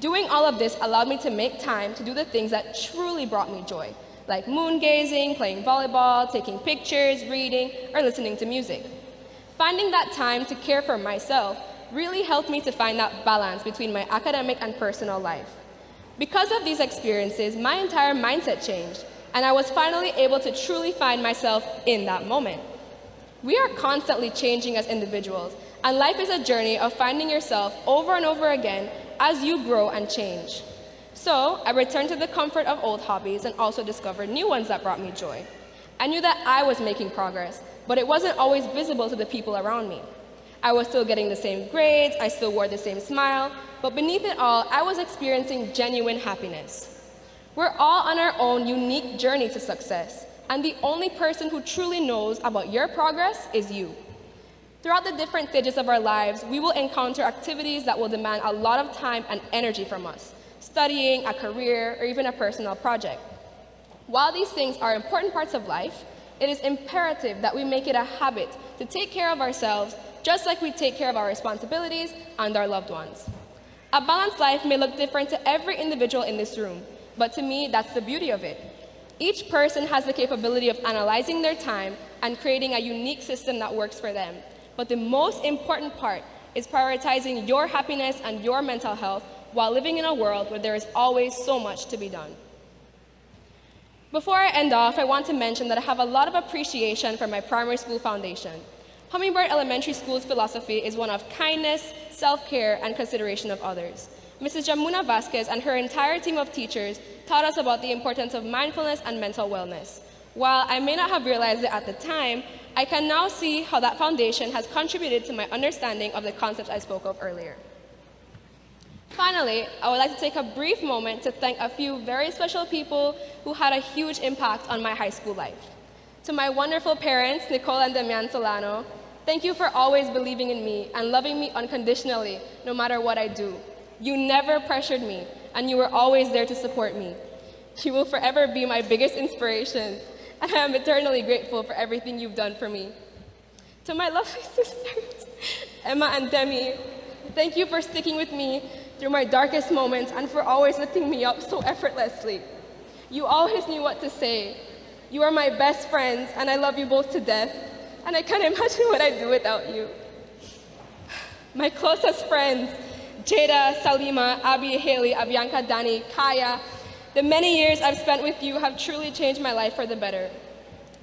Doing all of this allowed me to make time to do the things that truly brought me joy, like moon gazing, playing volleyball, taking pictures, reading, or listening to music. Finding that time to care for myself really helped me to find that balance between my academic and personal life. Because of these experiences, my entire mindset changed, and I was finally able to truly find myself in that moment. We are constantly changing as individuals, and life is a journey of finding yourself over and over again as you grow and change. So, I returned to the comfort of old hobbies and also discovered new ones that brought me joy. I knew that I was making progress, but it wasn't always visible to the people around me. I was still getting the same grades, I still wore the same smile, but beneath it all, I was experiencing genuine happiness. We're all on our own unique journey to success, and the only person who truly knows about your progress is you. Throughout the different stages of our lives, we will encounter activities that will demand a lot of time and energy from us, studying, a career, or even a personal project. While these things are important parts of life, it is imperative that we make it a habit to take care of ourselves just like we take care of our responsibilities and our loved ones. A balanced life may look different to every individual in this room, but to me, that's the beauty of it. Each person has the capability of analyzing their time and creating a unique system that works for them. But the most important part is prioritizing your happiness and your mental health while living in a world where there is always so much to be done. Before I end off, I want to mention that I have a lot of appreciation for my primary school foundation. Hummingbird Elementary School's philosophy is one of kindness, self-care, and consideration of others. Mrs. Jamuna Vasquez and her entire team of teachers taught us about the importance of mindfulness and mental wellness. While I may not have realized it at the time, I can now see how that foundation has contributed to my understanding of the concepts I spoke of earlier. Finally, I would like to take a brief moment to thank a few very special people who had a huge impact on my high school life. To my wonderful parents, Nicole and Damian Solano, thank you for always believing in me and loving me unconditionally, no matter what I do. You never pressured me, and you were always there to support me. You will forever be my biggest inspiration, and I am eternally grateful for everything you've done for me. To my lovely sisters, Emma and Demi, thank you for sticking with me through my darkest moments and for always lifting me up so effortlessly. You always knew what to say. You are my best friends, and I love you both to death, and I can't imagine what I'd do without you. My closest friends, Jada, Salima, Abby, Haley, Avianca, Dani, Kaya, the many years I've spent with you have truly changed my life for the better.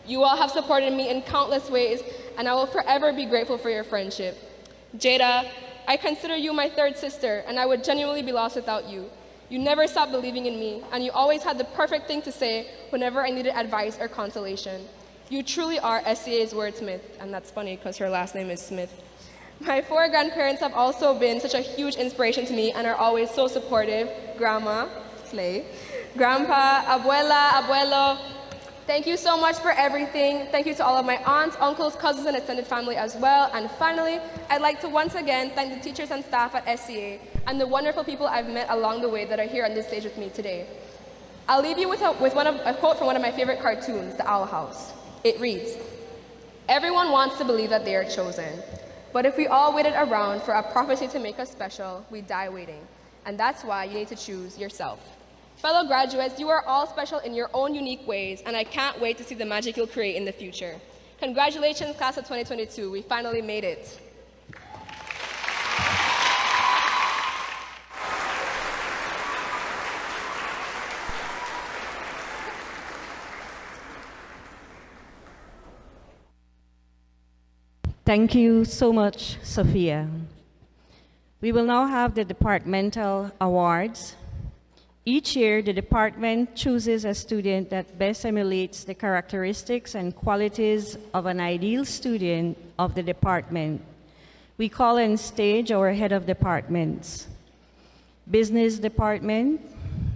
You all have supported me in countless ways, and I will forever be grateful for your friendship. Jada, I consider you my third sister, and I would genuinely be lost without you. You never stopped believing in me, and you always had the perfect thing to say whenever I needed advice or consolation. You truly are SCA's wordsmith, and that's funny because her last name is Smith. My 4 grandparents have also been such a huge inspiration to me and are always so supportive. Grandma, Slay, Grandpa, Abuela, Abuelo, thank you so much for everything. Thank you to all of my aunts, uncles, cousins, and extended family as well. And finally, I'd like to once again thank the teachers and staff at SCA and the wonderful people I've met along the way that are here on this stage with me today. I'll leave you with a quote from one of my favorite cartoons, The Owl House. It reads, "Everyone wants to believe that they are chosen. But if we all waited around for a prophecy to make us special, we'd die waiting. And that's why you need to choose yourself." Fellow graduates, you are all special in your own unique ways, and I can't wait to see the magic you'll create in the future. Congratulations, class of 2022. We finally made it. Thank you so much, Sophia. We will now have the departmental awards. Each year, the department chooses a student that best emulates the characteristics and qualities of an ideal student of the department. We call on stage our head of departments. Business Department,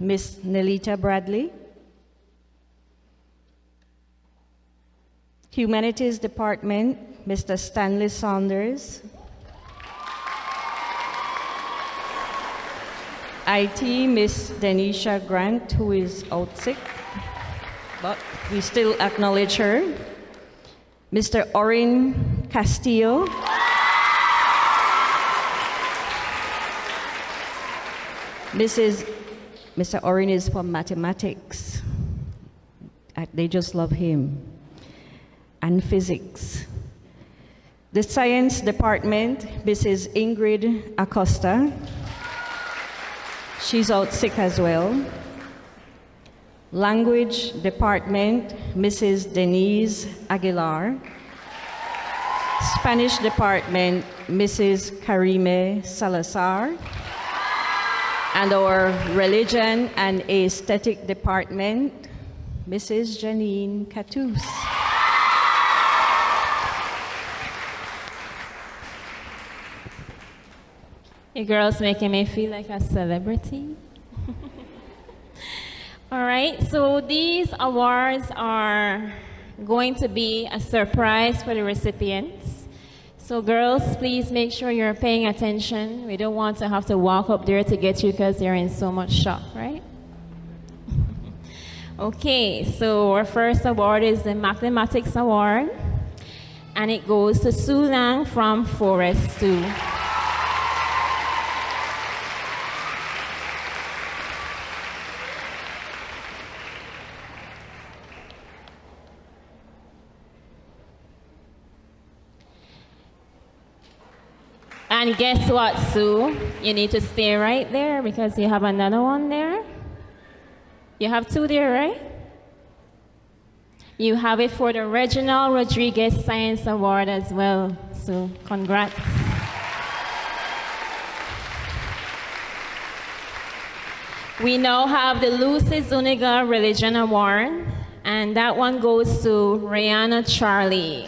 Miss Nelita Bradley. Humanities Department, Mr. Stanley Saunders. IT, Miss Denisha Grant, who is out sick, but we still acknowledge her. Mr. Orin Castillo. Mr. Orin is from mathematics. They just love him. And physics. The Science Department, Mrs. Ingrid Acosta. She's out sick as well. Language Department, Mrs. Denise Aguilar. Spanish Department, Mrs. Karime Salazar. And our Religion and Aesthetic Department, Mrs. Janine Catus. You girls making me feel like a celebrity. All right, so these awards are going to be a surprise for the recipients. So girls, please make sure you're paying attention. We don't want to have to walk up there to get you because they're in so much shock, right? Okay, so our first award is the Mathematics Award, and it goes to Sue Lang from Forest 2. And guess what, Sue? You need to stay right there because you have another one there. You have two there, right? You have it for the Reginald Rodriguez Science Award as well. So congrats. We now have the Lucy Zuniga Religion Award, and that one goes to Rayanna Charlie.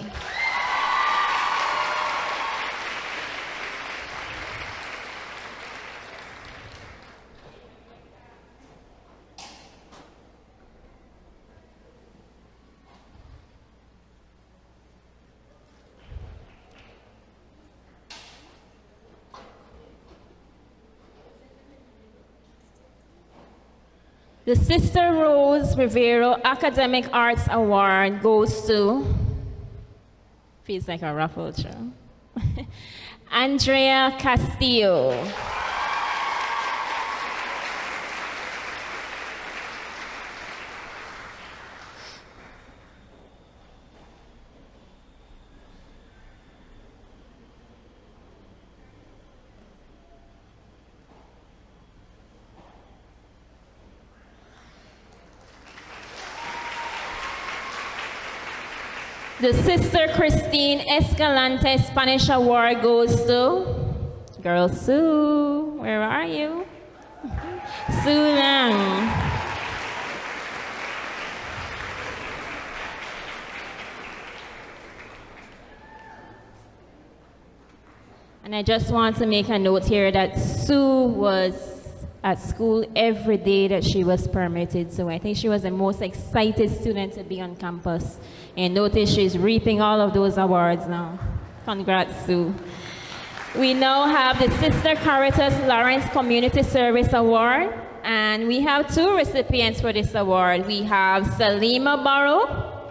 The Sister Rose Rivero Academic Arts Award goes to, feels like a raffle show, Andrea Castillo. The Sister Christine Escalante Spanish Award goes to Girl Sue. Where are you? Sue Lang. And I just want to make a note here that Sue was at school every day that she was permitted. So I think she was the most excited student to be on campus. And notice she's reaping all of those awards now. Congrats, Sue. We now have the Sister Caritas Lawrence Community Service Award. And we have two recipients for this award. We have Salima Barrow.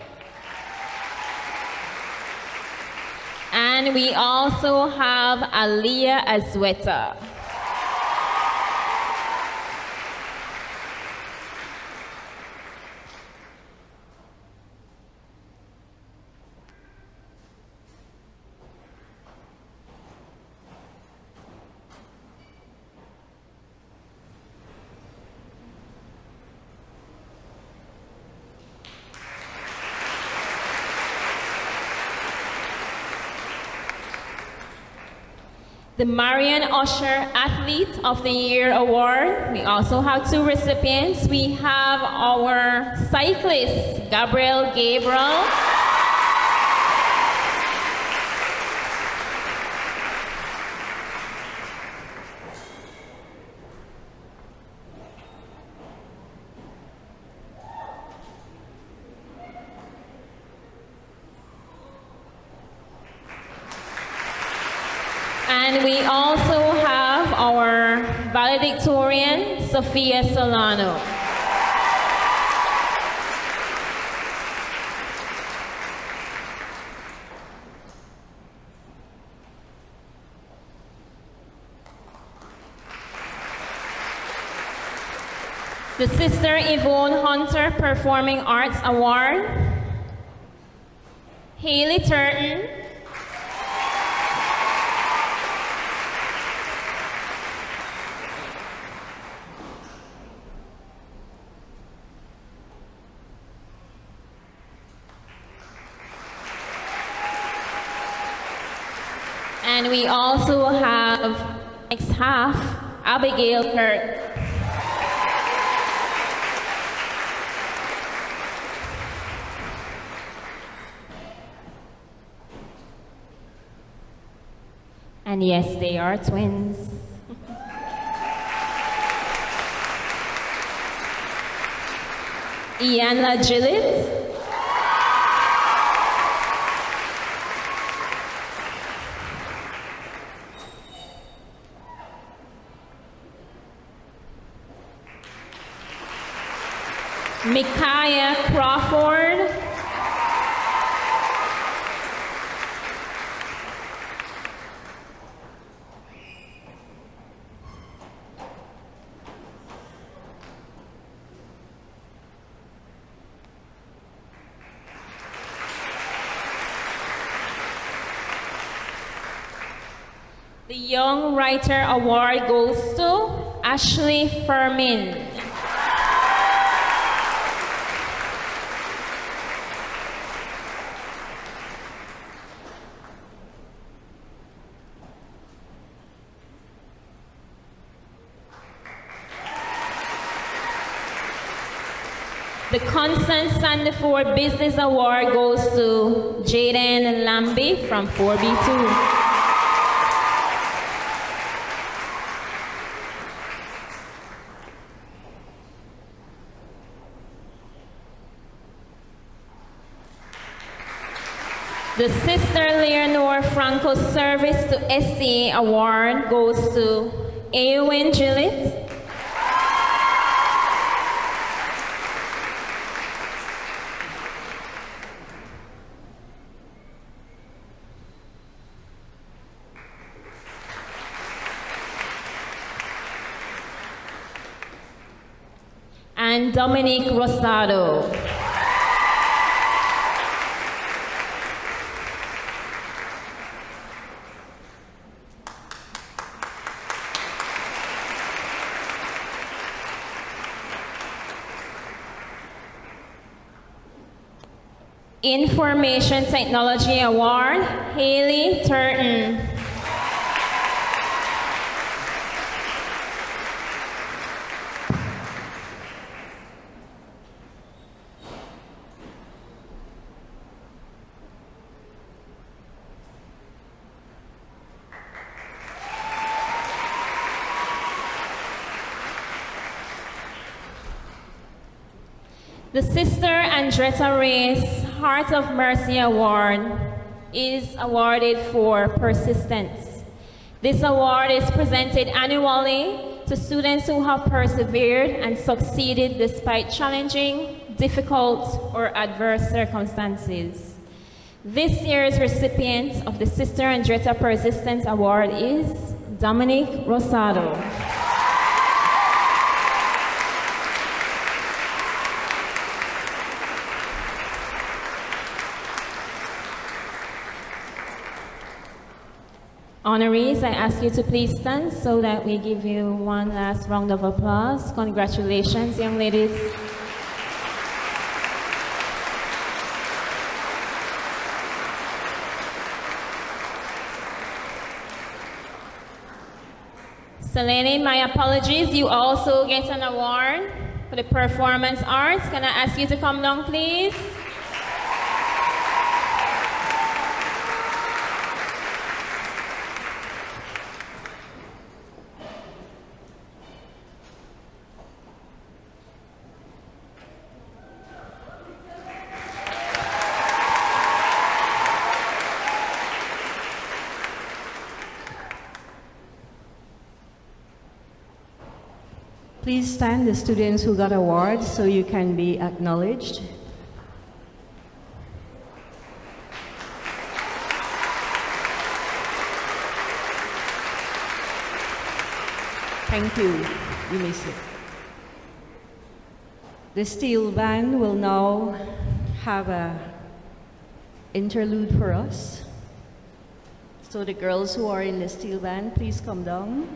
And we also have Aliyah Azweta. The Marian Usher Athlete of the Year Award. We also have two recipients. We have our cyclist, Gabriel Gabriel. And we also have our valedictorian, Sophia Solano. The Sister Yvonne Hunter Performing Arts Award, Haley Turton, and we also have next half, Abigail Kurt. And yes, they are twins. Ianla Gillett. Micaiah Crawford. The Young Writer Award goes to Ashley Fermin. The Constance Sandiford Business Award goes to Jaden Lambie from 4B2. The Sister Leonore Franco Service to SCA Award goes to Eowyn Gillett. And Dominique Rosado. Information Technology Award, Haley Turton. The Sister Andretta Reyes Heart of Mercy Award is awarded for persistence. This award is presented annually to students who have persevered and succeeded despite challenging, difficult, or adverse circumstances. This year's recipient of the Sister Andretta Persistence Award is Dominique Rosado. Honorees, I ask you to please stand so that we give you one last round of applause. Congratulations, young ladies. Selene, my apologies. You also get an award for the performance arts. Can I ask you to come down, please? Please stand, the students who got awards, so you can be acknowledged. Thank you. You may sit. The steel band will now have an interlude for us. So the girls who are in the steel band, please come down.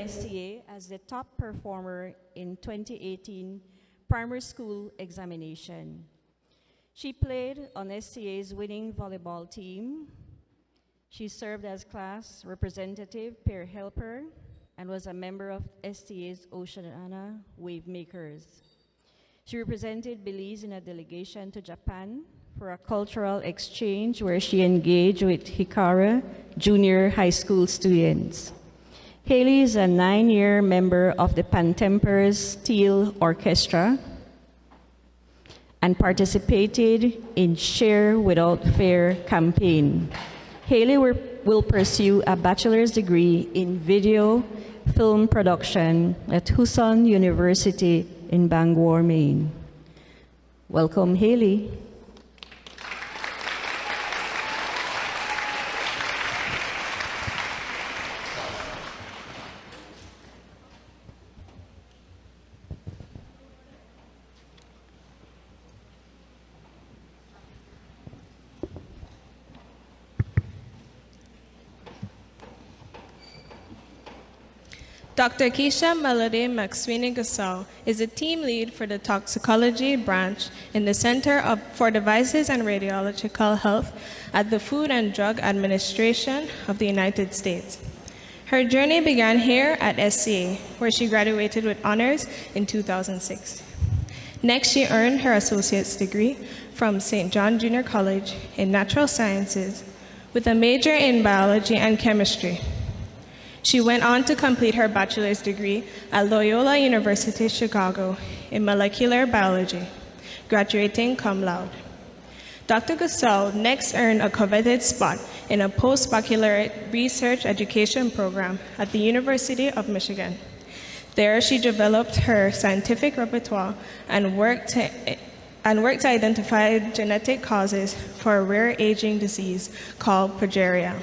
SCA as the top performer in 2018 primary school examination. She played on SCA's winning volleyball team. She served as class representative, peer helper, and was a member of SCA's Oceania Wave Makers. She represented Belize in a delegation to Japan for a cultural exchange where she engaged with Hikara junior high school students. Haley is a 9-year member of the Pantempers Steel Orchestra and participated in Share Without Fear campaign. Haley will pursue a bachelor's degree in video film production at Tucson University in Bangor, Maine. Welcome, Haley. Dr. Keisha Melody McSweeney Gasol is a team lead for the toxicology branch in the Center for Devices and Radiological Health at the Food and Drug Administration of the United States. Her journey began here at SCA, where she graduated with honors in 2006. Next, she earned her associate's degree from St. John Junior College in Natural Sciences with a major in biology and chemistry. She went on to complete her bachelor's degree at Loyola University Chicago in molecular biology, graduating cum laude. Dr. Gasol next earned a coveted spot in a postbaccalaureate research education program at the University of Michigan. There, she developed her scientific repertoire and worked to identify genetic causes for a rare aging disease called progeria.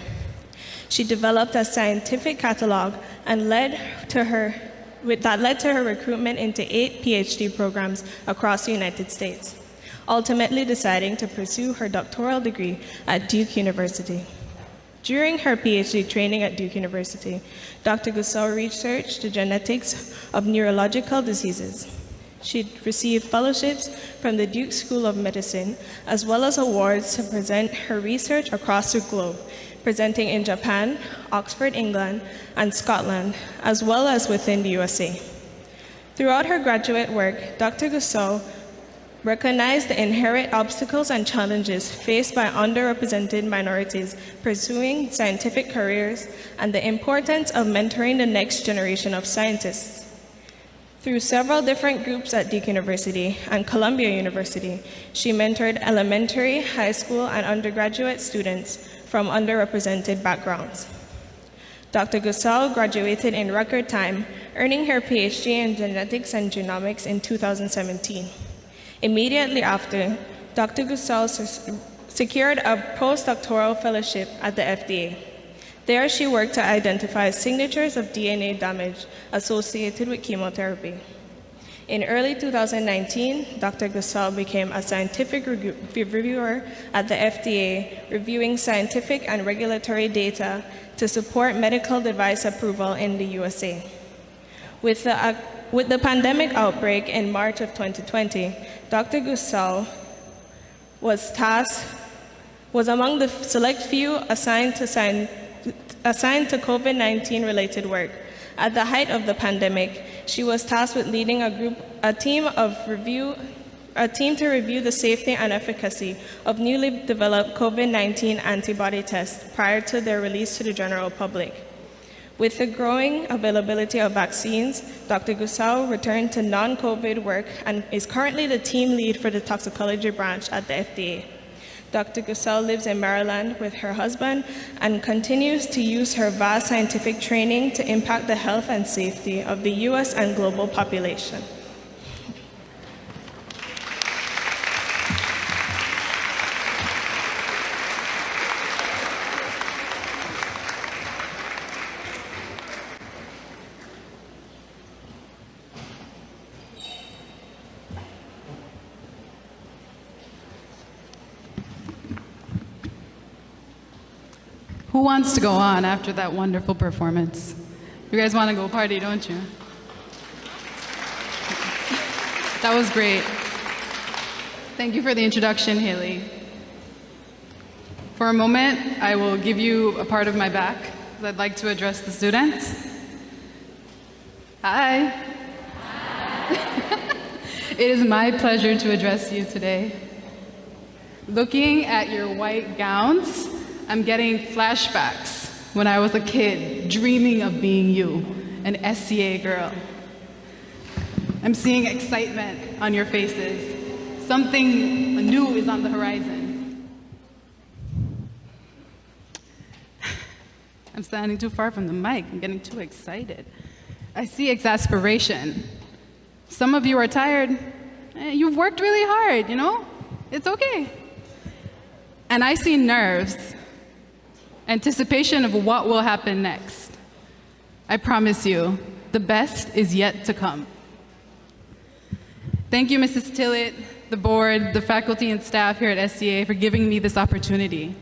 She developed a scientific catalog and led to her recruitment into 8 PhD programs across the United States, ultimately deciding to pursue her doctoral degree at Duke University. During her PhD training at Duke University, Dr. Gasol researched the genetics of neurological diseases. She received fellowships from the Duke School of Medicine, as well as awards to present her research across the globe, presenting in Japan, Oxford, England, and Scotland, as well as within the USA. Throughout her graduate work, Dr. Gasol recognized the inherent obstacles and challenges faced by underrepresented minorities pursuing scientific careers and the importance of mentoring the next generation of scientists. Through several different groups at Duke University and Columbia University, she mentored elementary, high school, and undergraduate students from underrepresented backgrounds. Dr. Gasol graduated in record time, earning her PhD in genetics and genomics in 2017. Immediately after, Dr. Gasol secured a postdoctoral fellowship at the FDA. There, she worked to identify signatures of DNA damage associated with chemotherapy. In early 2019, Dr. Gasol became a scientific reviewer at the FDA, reviewing scientific and regulatory data to support medical device approval in the USA. With the pandemic outbreak in March of 2020, Dr. Gasol was among the select few assigned to COVID-19 related work. At the height of the pandemic, she was tasked with leading a team to review the safety and efficacy of newly developed COVID-19 antibody tests prior to their release to the general public. With the growing availability of vaccines, Dr. Gasol returned to non-COVID work and is currently the team lead for the toxicology branch at the FDA. Dr. Gasol lives in Maryland with her husband and continues to use her vast scientific training to impact the health and safety of the US and global population. Who wants to go on after that wonderful performance? You guys want to go party, don't you? That was great. Thank you for the introduction, Haley. For a moment, I will give you a part of my back. I'd like to address the students. Hi. It is my pleasure to address you today. Looking at your white gowns, I'm getting flashbacks when I was a kid, dreaming of being you, an SCA girl. I'm seeing excitement on your faces, Something new is on the horizon. I'm standing too far from the mic. I'm getting too excited. I see exasperation. Some of you are tired. You've worked really hard, you know? It's okay. And I see nerves, anticipation of what will happen next. I promise you, the best is yet to come. Thank you, Mrs. Tillett, the board, the faculty and staff here at SCA for giving me this opportunity.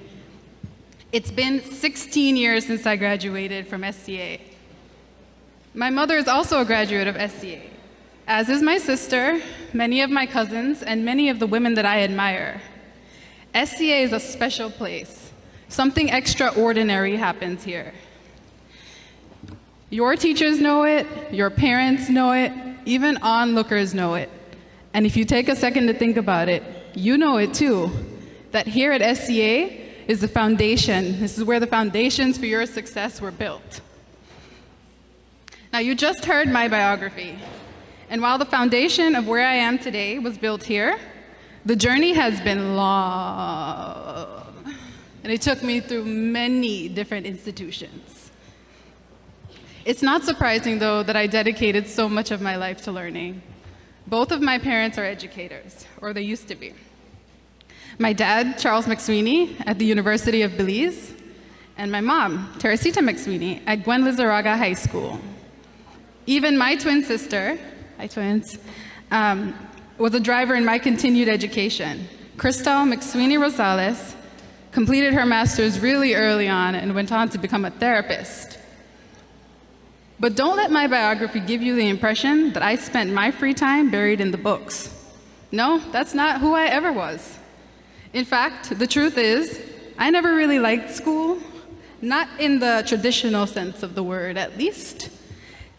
It's been 16 years since I graduated from SCA. My mother is also a graduate of SCA, as is my sister, many of my cousins, and many of the women that I admire. SCA is a special place. Something extraordinary happens here. Your teachers know it, your parents know it, even onlookers know it. And if you take a second to think about it, you know it too, that here at SCA is the foundation. This is where the foundations for your success were built. Now, you just heard my biography. And while the foundation of where I am today was built here, the journey has been long. And it took me through many different institutions. It's not surprising, though, that I dedicated so much of my life to learning. Both of my parents are educators, or they used to be. My dad, Charles McSweeney, at the University of Belize, and my mom, Teresita McSweeney, at Gwen Lizarraga High School. Even my twin sister, hi twins, was a driver in my continued education. Crystal McSweeney Rosales completed her master's really early on and went on to become a therapist. But don't let my biography give you the impression that I spent my free time buried in the books. No, that's not who I ever was. In fact, the truth is, I never really liked school, not in the traditional sense of the word, at least.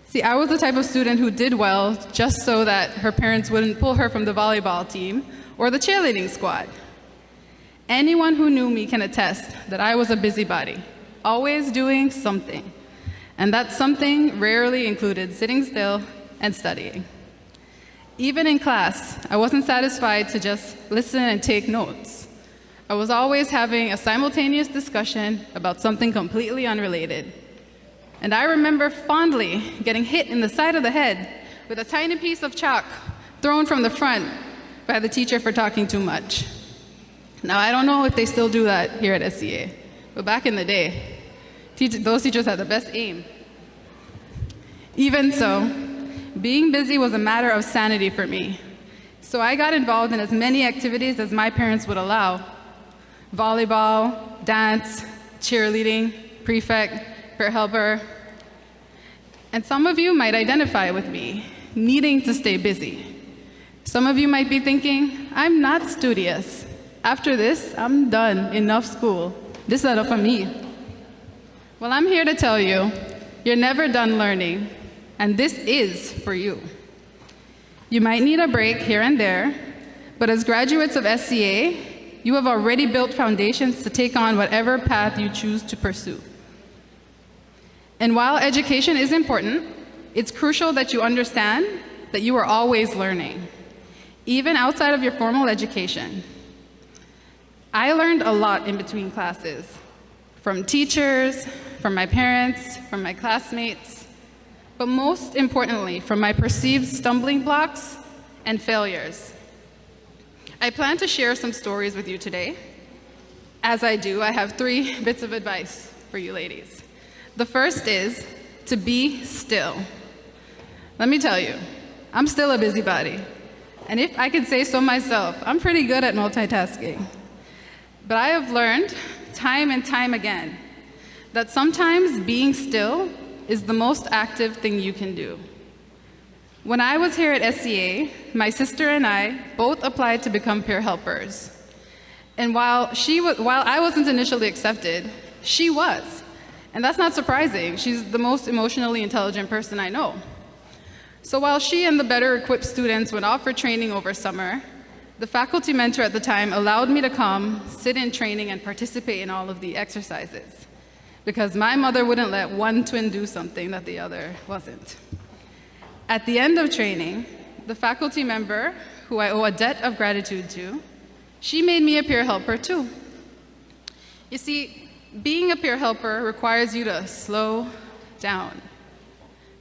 See, I was the type of student who did well just so that her parents wouldn't pull her from the volleyball team or the cheerleading squad. Anyone who knew me can attest that I was a busybody, always doing something. And that something rarely included sitting still and studying. Even in class, I wasn't satisfied to just listen and take notes. I was always having a simultaneous discussion about something completely unrelated. And I remember fondly getting hit in the side of the head with a tiny piece of chalk thrown from the front by the teacher for talking too much. Now, I don't know if they still do that here at SCA, but back in the day, those teachers had the best aim. Even so, being busy was a matter of sanity for me. So I got involved in as many activities as my parents would allow. Volleyball, dance, cheerleading, prefect, peer helper. And some of you might identify with me, needing to stay busy. Some of you might be thinking, I'm not studious. After this, I'm done, enough school. This is enough for me. Well, I'm here to tell you, you're never done learning, and this is for you. You might need a break here and there, but as graduates of SCA, you have already built foundations to take on whatever path you choose to pursue. And while education is important, it's crucial that you understand that you are always learning, even outside of your formal education. I learned a lot in between classes, from teachers, from my parents, from my classmates, but most importantly, from my perceived stumbling blocks and failures. I plan to share some stories with you today. As I do, I have 3 bits of advice for you ladies. The first is to be still. Let me tell you, I'm still a busybody. And if I could say so myself, I'm pretty good at multitasking. But I have learned time and time again that sometimes being still is the most active thing you can do. When I was here at SCA, my sister and I both applied to become peer helpers. And while I wasn't initially accepted, she was. And that's not surprising. She's the most emotionally intelligent person I know. So while she and the better equipped students went off for training over summer, the faculty mentor at the time allowed me to come, sit in training, and participate in all of the exercises, because my mother wouldn't let one twin do something that the other wasn't. At the end of training, the faculty member, who I owe a debt of gratitude to, she made me a peer helper too. You see, being a peer helper requires you to slow down,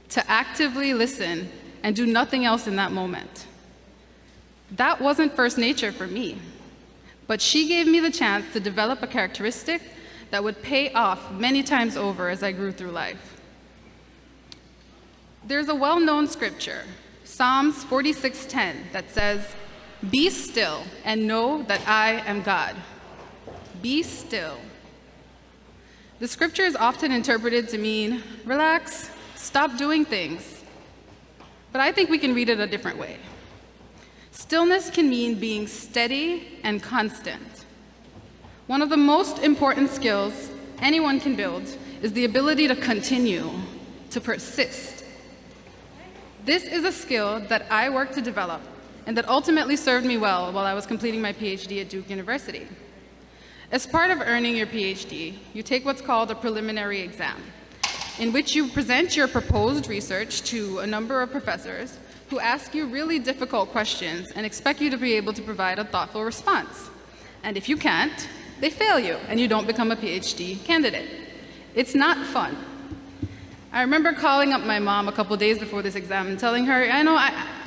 to actively listen and do nothing else in that moment. That wasn't first nature for me, but she gave me the chance to develop a characteristic that would pay off many times over as I grew through life. There's a well-known scripture, Psalms 46:10, that says, "Be still and know that I am God." Be still. The scripture is often interpreted to mean, relax, stop doing things. But I think we can read it a different way. Stillness can mean being steady and constant. One of the most important skills anyone can build is the ability to continue, to persist. This is a skill that I worked to develop and that ultimately served me well while I was completing my PhD at Duke University. As part of earning your PhD, you take what's called a preliminary exam, in which you present your proposed research to a number of professors who ask you really difficult questions and expect you to be able to provide a thoughtful response. And if you can't, they fail you and you don't become a PhD candidate. It's not fun. I remember calling up my mom a couple days before this exam and telling her,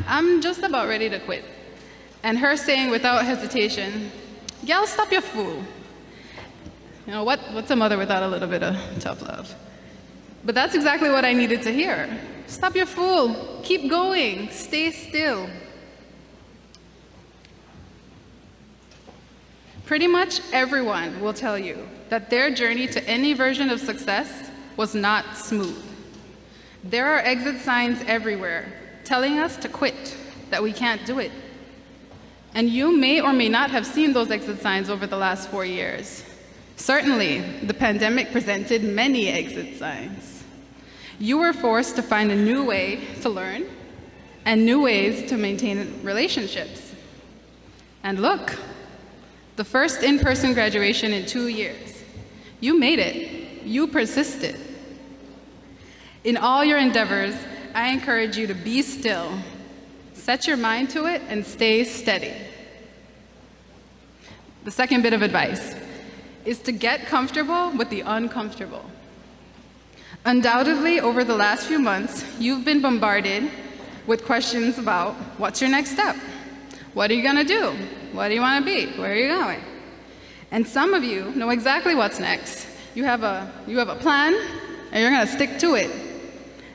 I'm just about ready to quit. And her saying without hesitation, "Gal, stop your fool." You know, what's a mother without a little bit of tough love? But that's exactly what I needed to hear. Stop your fool, keep going, stay still. Pretty much everyone will tell you that their journey to any version of success was not smooth. There are exit signs everywhere telling us to quit, that we can't do it. And you may or may not have seen those exit signs over the last 4 years. Certainly, the pandemic presented many exit signs. You were forced to find a new way to learn and new ways to maintain relationships. And look, the first in-person graduation in 2 years. You made it. You persisted. In all your endeavors, I encourage you to be still, set your mind to it, and stay steady. The second bit of advice is to get comfortable with the uncomfortable. Undoubtedly, over the last few months, you've been bombarded with questions about what's your next step? What are you going to do? What do you want to be? Where are you going? And some of you know exactly what's next. You have a plan, and you're going to stick to it.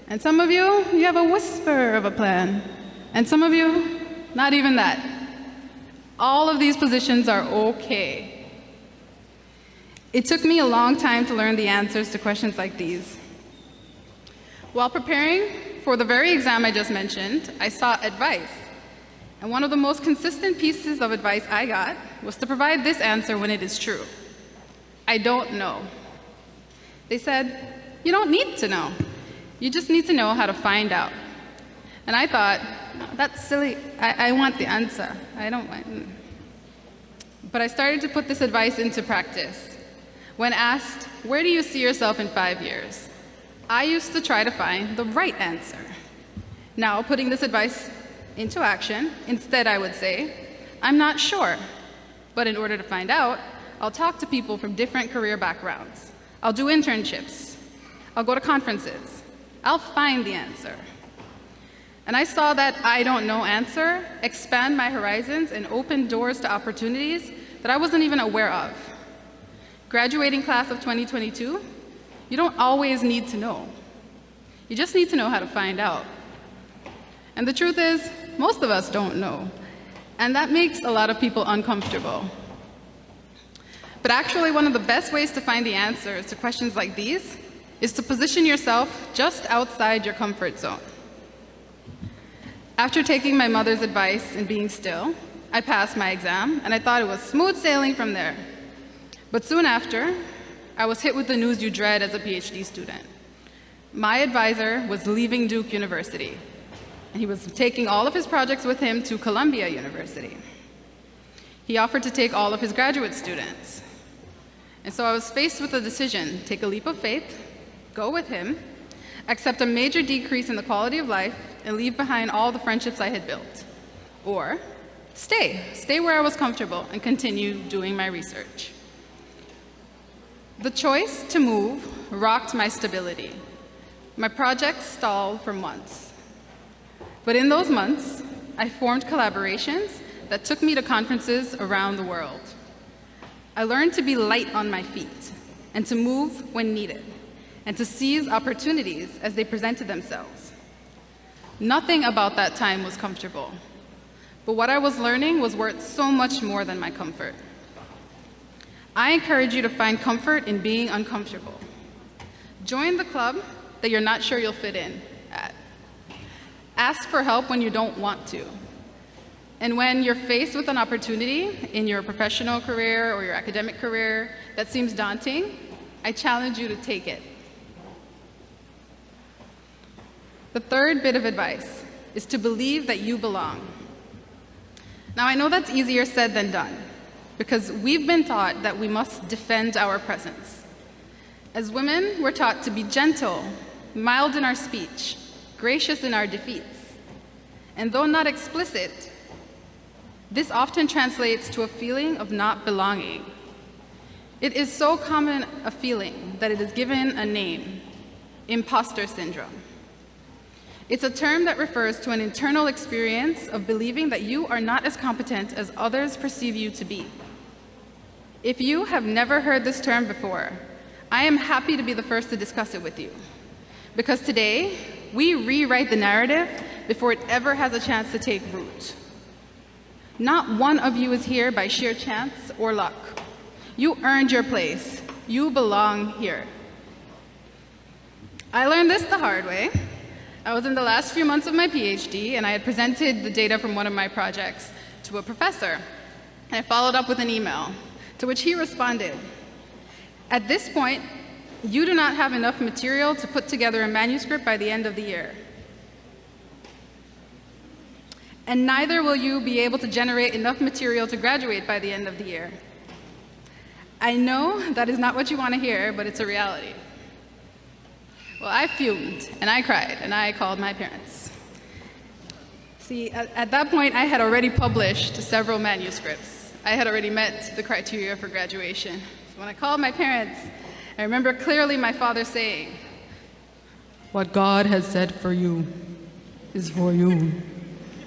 And some of you have a whisper of a plan. And some of you, not even that. All of these positions are okay. It took me a long time to learn the answers to questions like these. While preparing for the very exam I just mentioned, I sought advice. And one of the most consistent pieces of advice I got was to provide this answer when it is true. I don't know. They said, you don't need to know. You just need to know how to find out. And I thought, that's silly. I want the answer. I don't want. But I started to put this advice into practice. When asked, where do you see yourself in 5 years? I used to try to find the right answer. Now, putting this advice into action, instead I would say, I'm not sure. But in order to find out, I'll talk to people from different career backgrounds. I'll do internships. I'll go to conferences. I'll find the answer. And I saw that I don't know answer expand my horizons and open doors to opportunities that I wasn't even aware of. Graduating class of 2022, you don't always need to know. You just need to know how to find out. And the truth is, most of us don't know. And that makes a lot of people uncomfortable. But actually, one of the best ways to find the answers to questions like these is to position yourself just outside your comfort zone. After taking my mother's advice and being still, I passed my exam, and I thought it was smooth sailing from there. But soon after, I was hit with the news you dread as a PhD student. My advisor was leaving Duke University, and he was taking all of his projects with him to Columbia University. He offered to take all of his graduate students. And so I was faced with a decision: take a leap of faith, go with him, accept a major decrease in the quality of life, and leave behind all the friendships I had built. Or Stay where I was comfortable and continue doing my research. The choice to move rocked my stability. My project stalled for months. But in those months, I formed collaborations that took me to conferences around the world. I learned to be light on my feet and to move when needed and to seize opportunities as they presented themselves. Nothing about that time was comfortable, but what I was learning was worth so much more than my comfort. I encourage you to find comfort in being uncomfortable. Join the club that you're not sure you'll fit in at. Ask for help when you don't want to. And when you're faced with an opportunity in your professional career or your academic career that seems daunting, I challenge you to take it. The third bit of advice is to believe that you belong. Now, I know that's easier said than done, because we've been taught that we must defend our presence. As women, we're taught to be gentle, mild in our speech, gracious in our defeats. And though not explicit, this often translates to a feeling of not belonging. It is so common a feeling that it is given a name: imposter syndrome. It's a term that refers to an internal experience of believing that you are not as competent as others perceive you to be. If you have never heard this term before, I am happy to be the first to discuss it with you. Because today, we rewrite the narrative before it ever has a chance to take root. Not one of you is here by sheer chance or luck. You earned your place. You belong here. I learned this the hard way. I was in the last few months of my PhD, and I had presented the data from one of my projects to a professor. And I followed up with an email, to which he responded, "At this point, you do not have enough material to put together a manuscript by the end of the year. And neither will you be able to generate enough material to graduate by the end of the year." I know that is not what you want to hear, but it's a reality. Well, I fumed, and I cried, and I called my parents. See, at that point, I had already published several manuscripts. I had already met the criteria for graduation. So when I called my parents, I remember clearly my father saying, "What God has said for you is for you,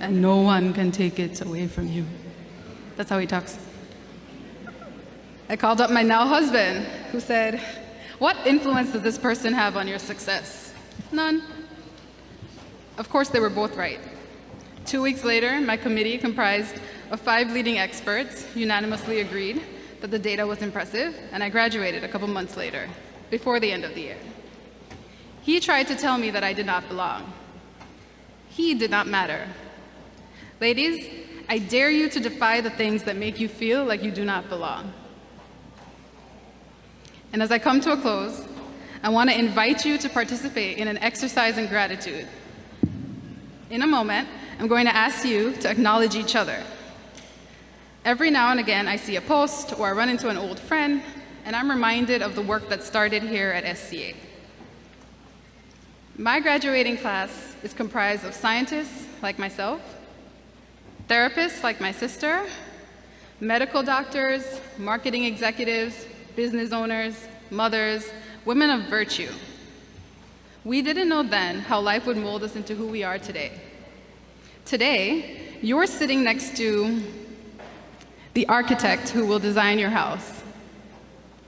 and no one can take it away from you." That's how he talks. I called up my now husband, who said, "What influence does this person have on your success?" None. Of course, they were both right. 2 weeks later, my committee, comprised of 5 leading experts, unanimously agreed that the data was impressive, and I graduated a couple months later, before the end of the year. He tried to tell me that I did not belong. He did not matter. Ladies, I dare you to defy the things that make you feel like you do not belong. And as I come to a close, I want to invite you to participate in an exercise in gratitude. In a moment, I'm going to ask you to acknowledge each other. Every now and again, I see a post or I run into an old friend, and I'm reminded of the work that started here at SCA. My graduating class is comprised of scientists like myself, therapists like my sister, medical doctors, marketing executives, business owners, mothers, women of virtue. We didn't know then how life would mold us into who we are today. Today, you're sitting next to the architect who will design your house,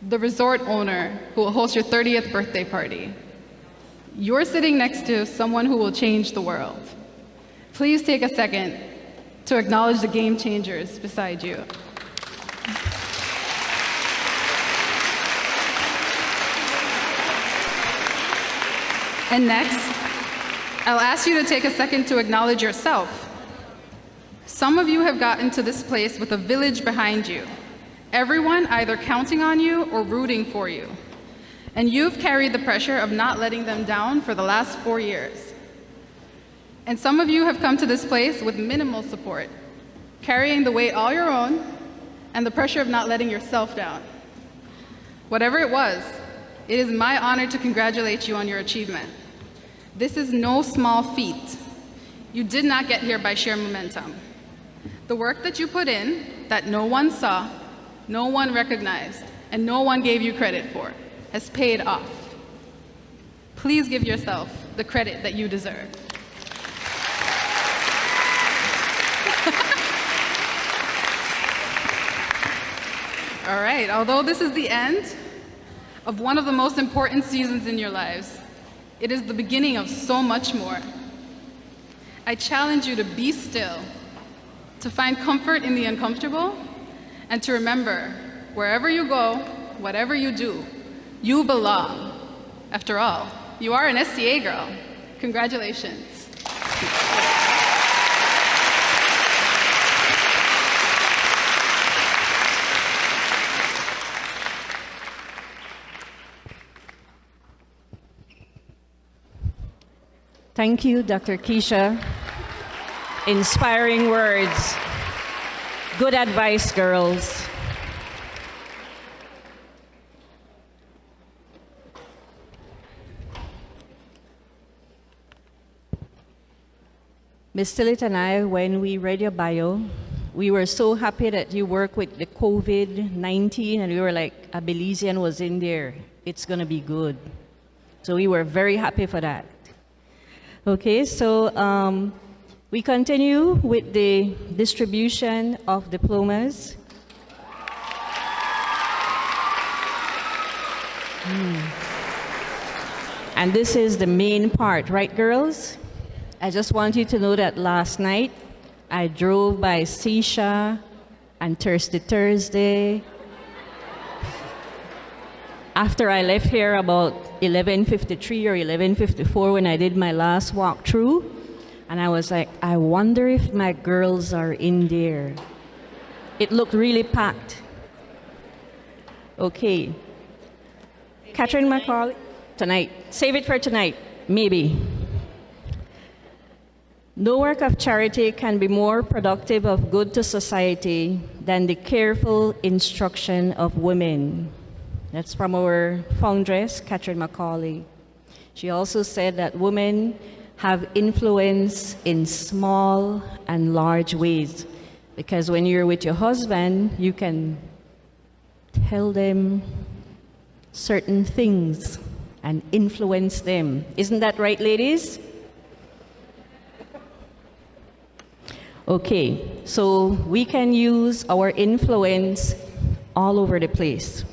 the resort owner who will host your 30th birthday party. You're sitting next to someone who will change the world. Please take a second to acknowledge the game changers beside you. And next, I'll ask you to take a second to acknowledge yourself. Some of you have gotten to this place with a village behind you, everyone either counting on you or rooting for you. And you've carried the pressure of not letting them down for the last 4 years. And some of you have come to this place with minimal support, carrying the weight all your own and the pressure of not letting yourself down. Whatever it was, it is my honor to congratulate you on your achievement. This is no small feat. You did not get here by sheer momentum. The work that you put in, that no one saw, no one recognized, and no one gave you credit for, has paid off. Please give yourself the credit that you deserve. All right, although this is the end of one of the most important seasons in your lives, it is the beginning of so much more. I challenge you to be still, to find comfort in the uncomfortable, and to remember, wherever you go, whatever you do, you belong. After all, you are an SCA girl. Congratulations. Thank you, Dr. Keisha. Inspiring words. Good advice, girls. Ms. Tillett and I, when we read your bio, we were so happy that you work with the COVID-19, and we were like, a Belizean was in there. It's going to be good. So we were very happy for that. Okay, so we continue with the distribution of diplomas. And this is the main part, right, girls? I just want you to know that last night I drove by Sisha and Thirsty Thursday. After I left here about 11:53 or 11:54 when I did my last walkthrough, and I was like, I wonder if my girls are in there. It looked really packed. Okay. Catherine McCall, tonight. Save it for tonight, maybe. No work of charity can be more productive of good to society than the careful instruction of women. That's from our foundress, Catherine McCauley. She also said that women have influence in small and large ways, because when you're with your husband, you can tell them certain things and influence them. Isn't that right, ladies? Okay, so we can use our influence all over the place.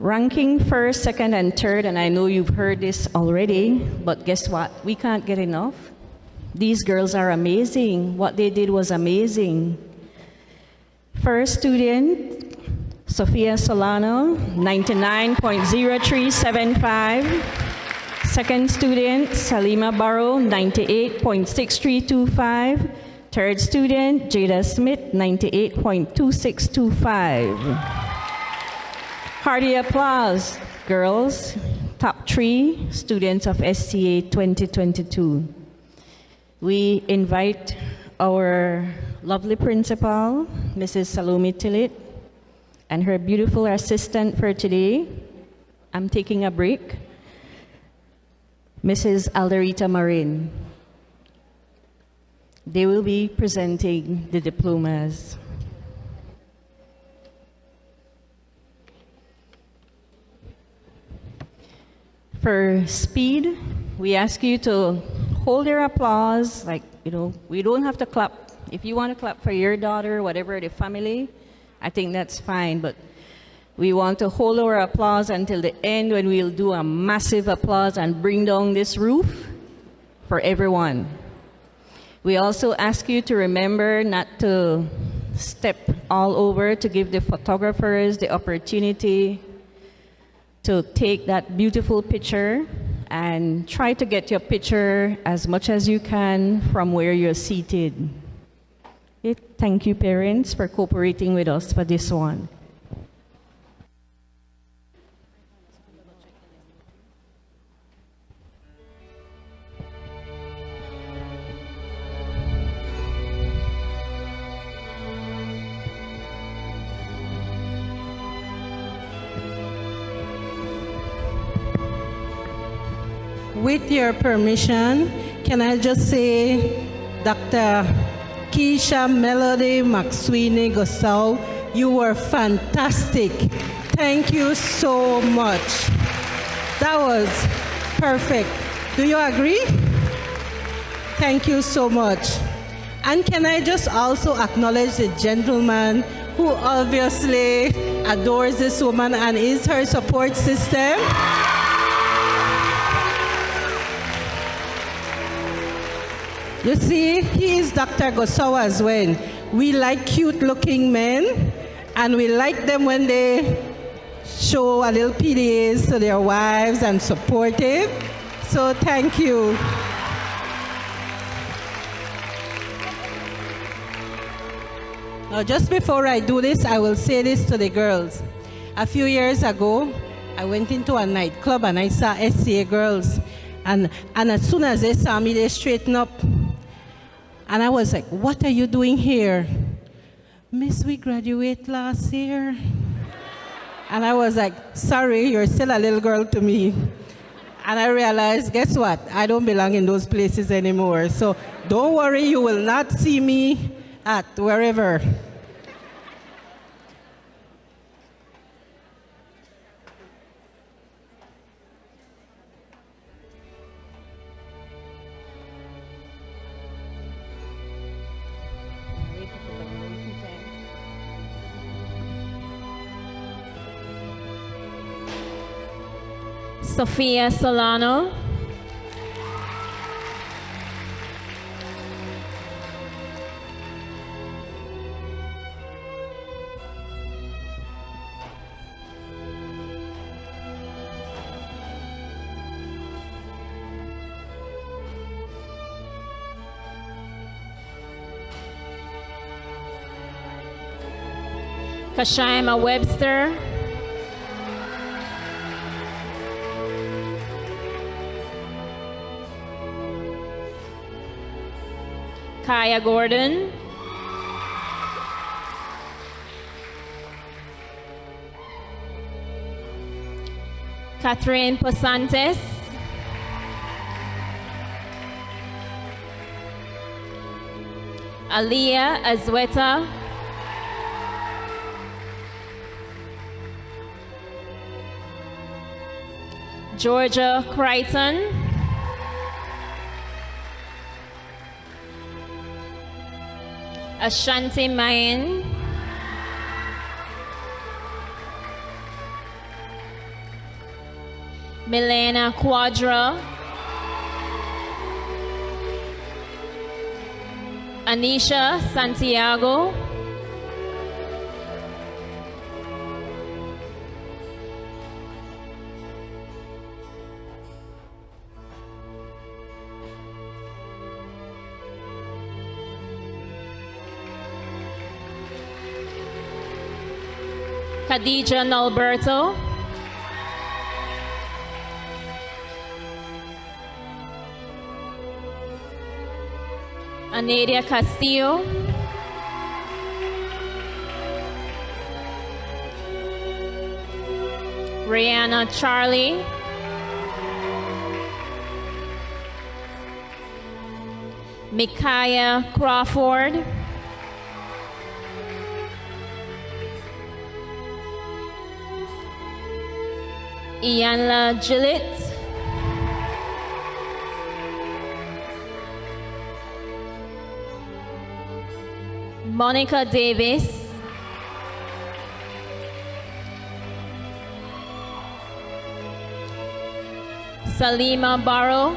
Ranking first, second, and third, and I know you've heard this already, but guess what? We can't get enough. These girls are amazing. What they did was amazing. First student, Sophia Solano, 99.0375. Second student, Salima Barrow, 98.6325. Third student, Jada Smith, 98.2625. Hearty applause, girls. Top 3 students of SCA 2022. We invite our lovely principal, Mrs. Salome Tillett, and her beautiful assistant for today. I'm taking a break. Mrs. Alderita Marin. They will be presenting the diplomas. For speed, we ask you to hold your applause, like, we don't have to clap. If you want to clap for your daughter, whatever the family, I think that's fine, but we want to hold our applause until the end, when we'll do a massive applause and bring down this roof for everyone. We also ask you to remember not to step all over, to give the photographers the opportunity to take that beautiful picture, and try to get your picture as much as you can from where you're seated. Okay, thank you, parents, for cooperating with us for this one. With your permission, can I just say, Dr. Keisha Melody McSweeney Gosau, you were fantastic. Thank you so much. That was perfect. Do you agree? Thank you so much. And can I just also acknowledge the gentleman who obviously adores this woman and is her support system? You see, he is Dr. Gosau as well. We like cute-looking men, and we like them when they show a little PDAs to their wives and supportive. So thank you. Now, just before I do this, I will say this to the girls. A few years ago, I went into a nightclub and I saw SCA girls. And as soon as they saw me, they straightened up. And I was like, what are you doing here? Miss, we graduated last year. And I was like, sorry, you're still a little girl to me. And I realized, guess what? I don't belong in those places anymore. So don't worry, you will not see me at wherever. Sophia Solano. Kashima Webster. Kaya Gordon. Catherine Posantes. Aliyah Azweta. Georgia Crichton. Ashanti Mayen. Milena Quadra. Anisha Santiago. Khadija Nalberto. Anadia Castillo. Rayanna Charlie. Micaiah Crawford. Iyanla Gillett. Monica Davis. Salima Barrow.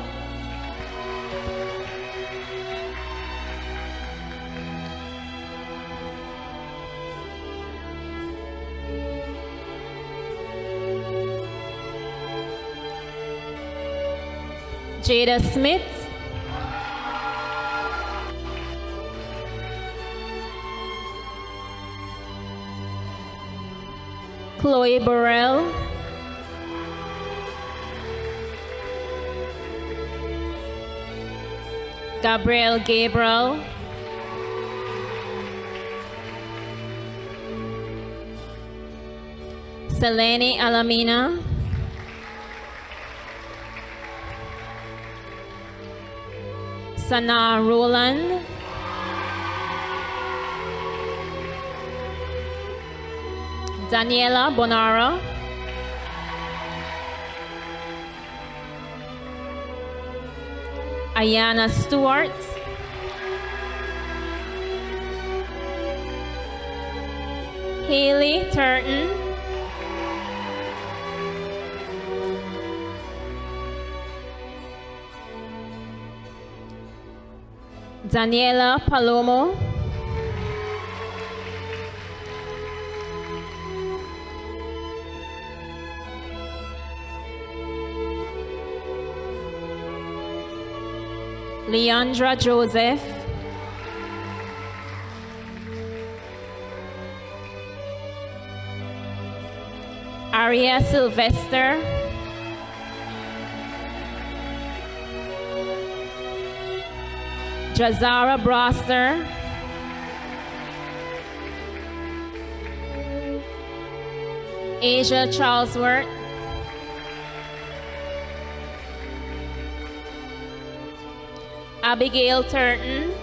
Jada Smith. Chloe Burrell. Gabriel Gabriel. Selene Alamina. Sana Roland. Daniela Bonara, Ayana Stewart, Haley Turton, Daniela Palomo, Leandra Joseph, Aria Sylvester, Jazara Broster, Asia Charlesworth, Abigail Turton,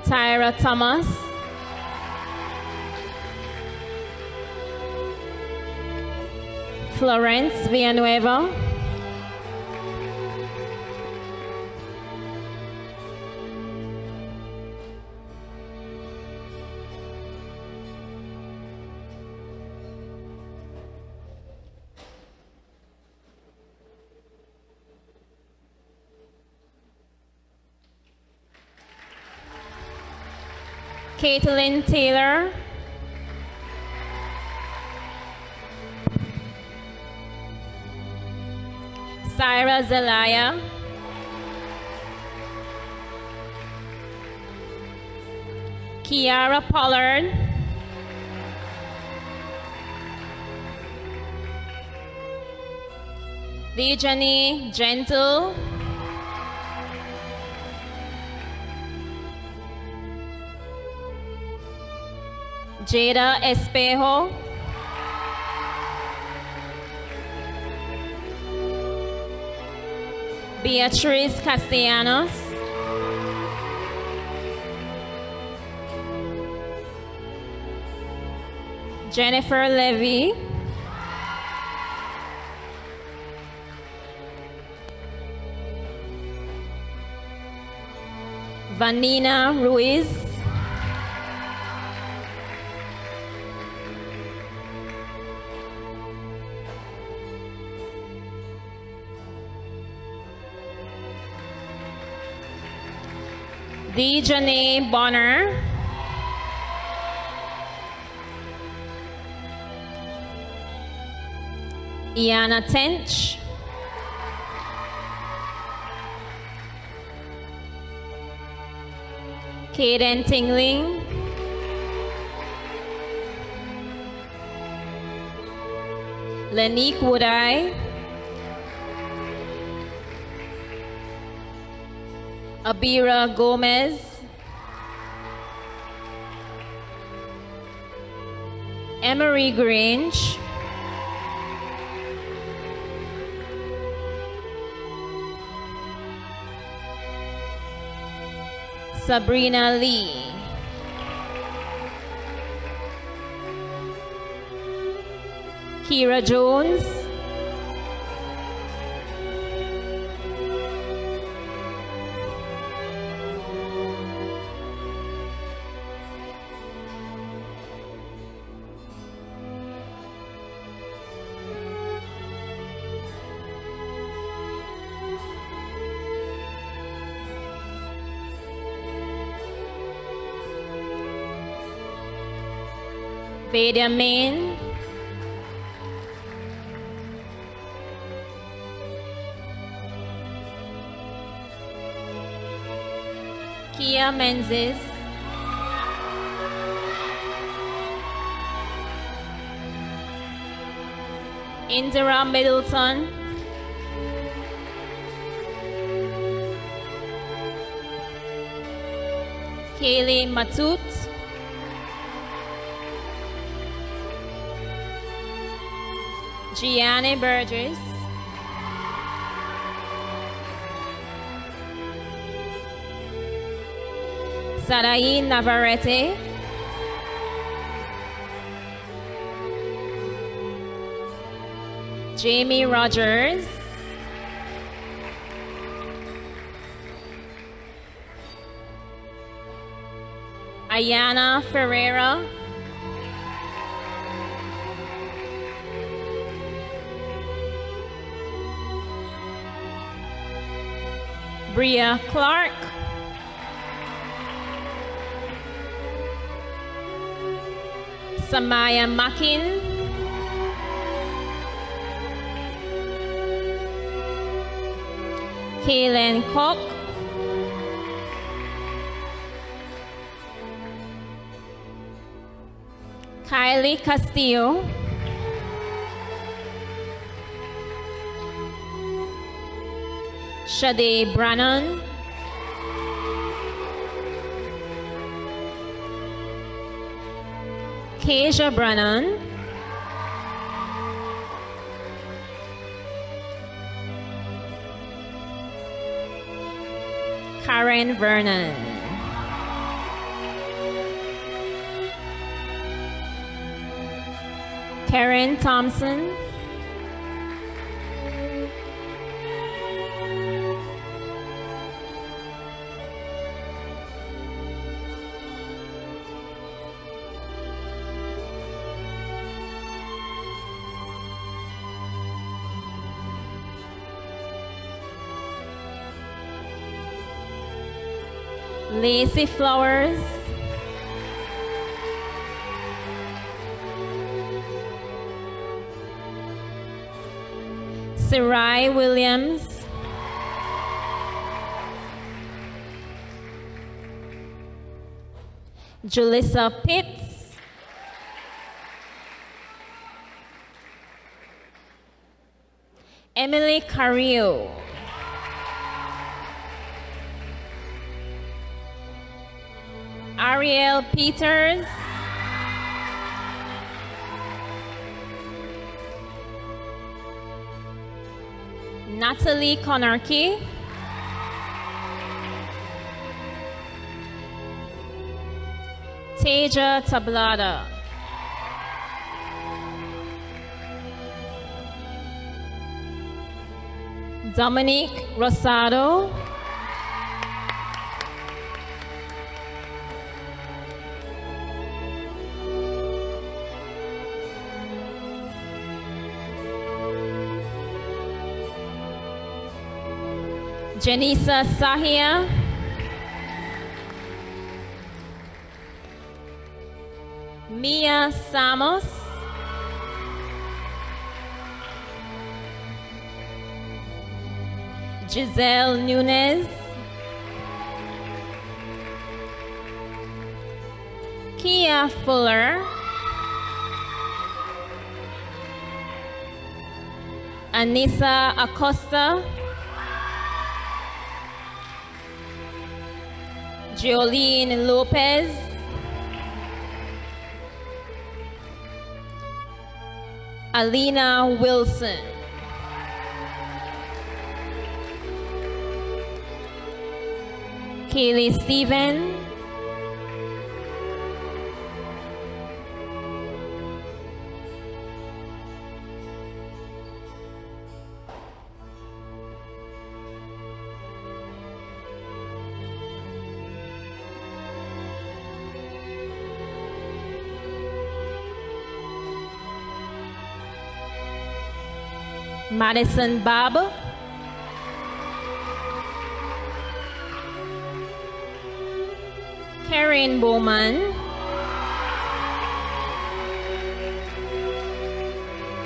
Tyra Thomas, Florence Villanueva, Caitlin Taylor, Syra Zelaya, Kiara Pollard, Dejani Gentle, Jada Espejo, Beatriz Castellanos, Jennifer Levy, Vanina Ruiz, Dejane Bonner, Iana Tench, Kaden Tingling, Lenique Woodeye, Abira Gomez, Emery Grange, Sabrina Lee, Kira Jones, Vadia Main, Kia Menzies, Indira Middleton, Kaylee Matut, Gianni Burgess, Sadaí Navarrete, Jamie Rogers, Ayana Ferreira, Bria Clark, Samaya Makin, Kaylin Koch, Kylie Castillo, Shade Brannon, Keisha Brannon, Karen Vernon, Karen Thompson, Lacey Flowers, Sarai Williams, Julissa Pitts, Emily Carrillo, Ariel Peters, Natalie Konarki, Teja Tablada, Dominique Rosado, Janisa Sahia, Mia Samos, Giselle Nunez, Kia Fuller, Anissa Acosta, Jolene Lopez, Alina Wilson, Kaylee Steven, Madison Bob, Karen Bowman,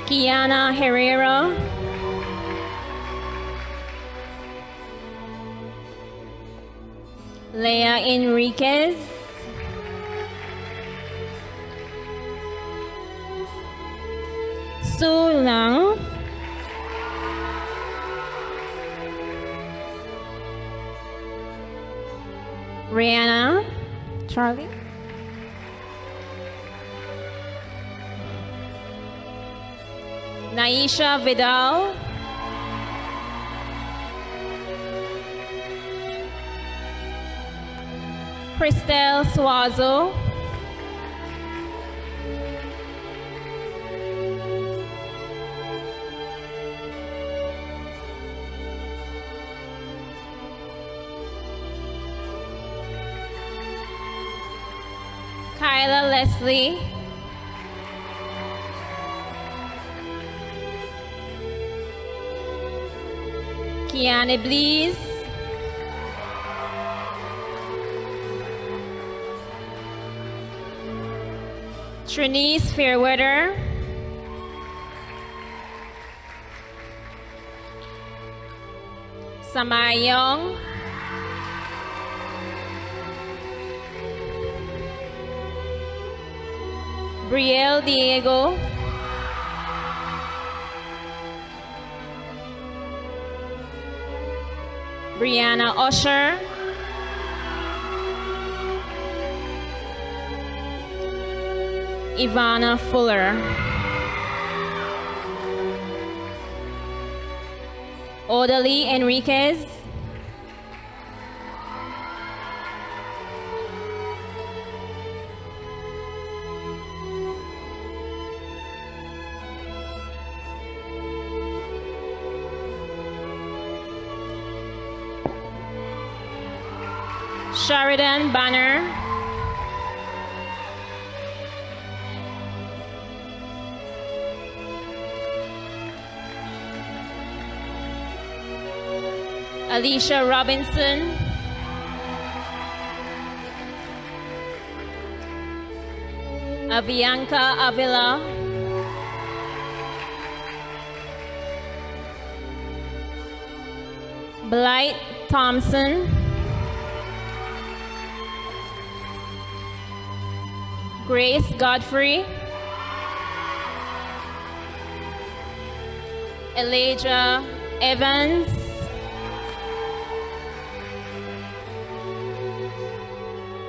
Kiana Herrera, Leah Enriquez, Sue Lang, Rayanna, Charlie, Naisha Vidal, Christelle Suazo, Kyla Leslie, Kiane Blees, Trinice Fairweather, Samai Young, Brielle Diego, Brianna Usher, Ivana Fuller, Odalie Enriquez, Sheridan Banner, Alicia Robinson, Avianca Avila, Blight Thompson, Grace Godfrey, Elijah Evans,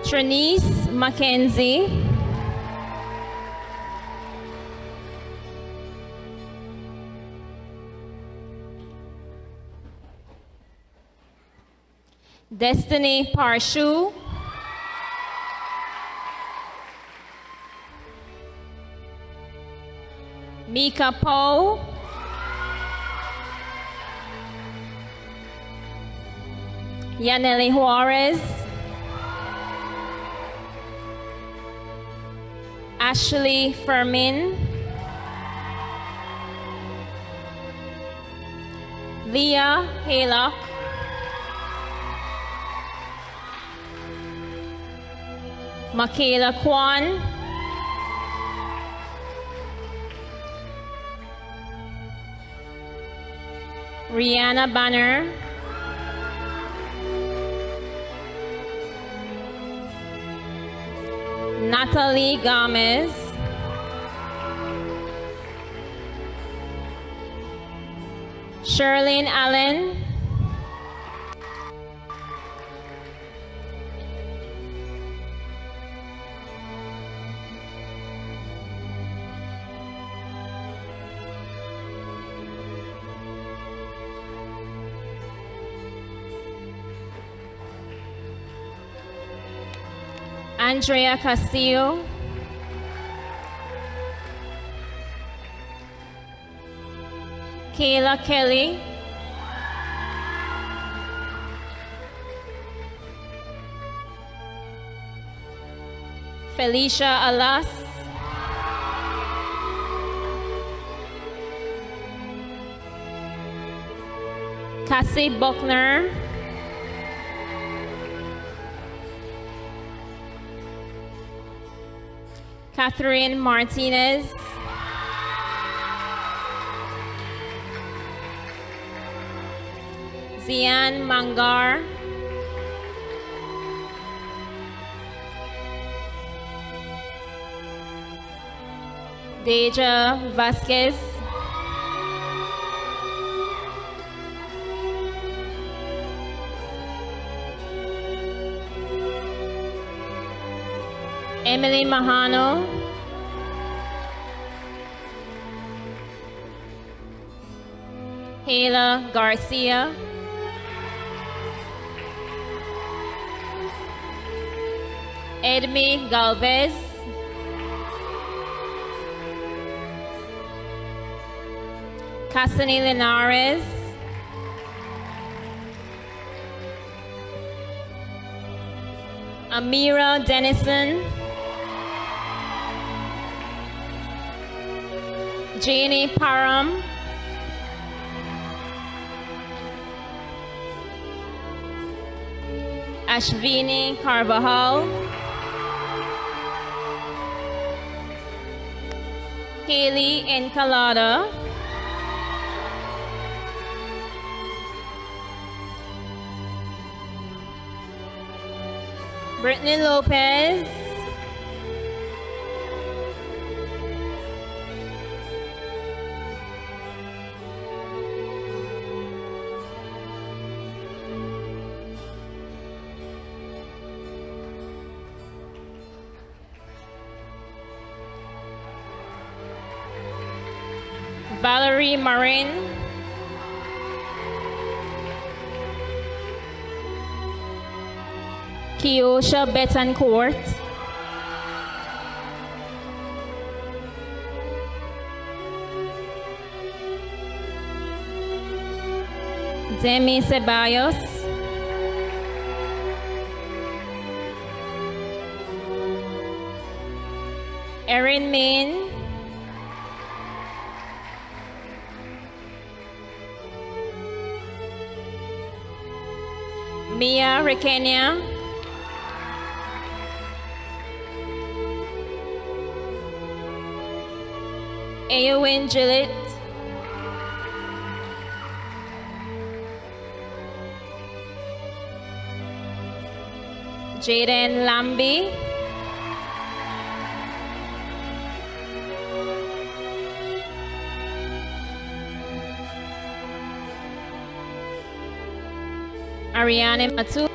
Trinice Mackenzie, Destiny Parshu, Mika Poe, Yaneli Juarez, Ashley Fermin, Leah Haylock, Michaela Kwan, Rihanna Banner, Natalie Gomez, Sherlyn Allen, Andrea Castillo, Kayla Kelly, Felicia Alas, Cassie Buckner, Catherine Martinez, Zian Mangar, Deja Vasquez, Emily Mahano, Hayla Garcia, Edmi Galvez, Cassini Linares, Amira Dennison, Jini Param, Ashvini Carvajal, Haley Encalada, Brittany Lopez, Valerie Marin, Kiosha Betancourt, Demi Ceballos, Erin Main, Mia Rekenia, Eowyn Gillett, Jaden Lambie, Ariane Matu,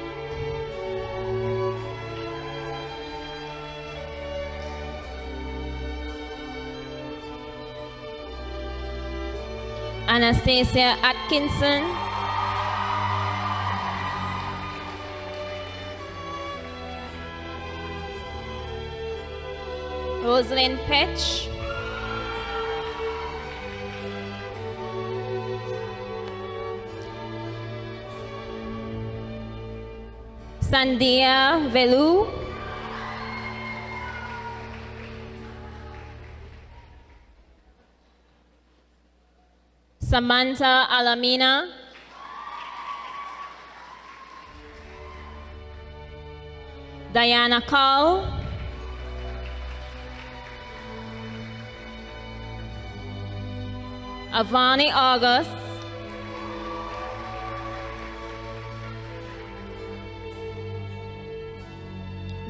Anastasia Atkinson, Rosalind Petch, Sandia Velu, Samantha Alamina, Diana Call, Avani August,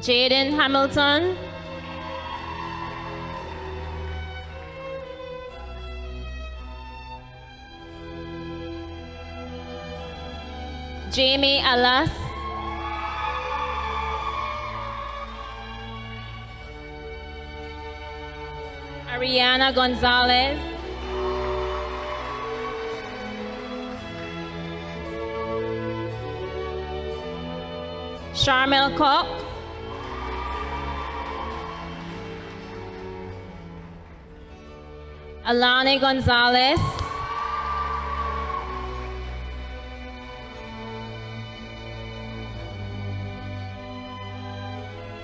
Jaden Hamilton, Jamie Alas, Ariana Gonzalez, Charmel Koch, Alani Gonzalez,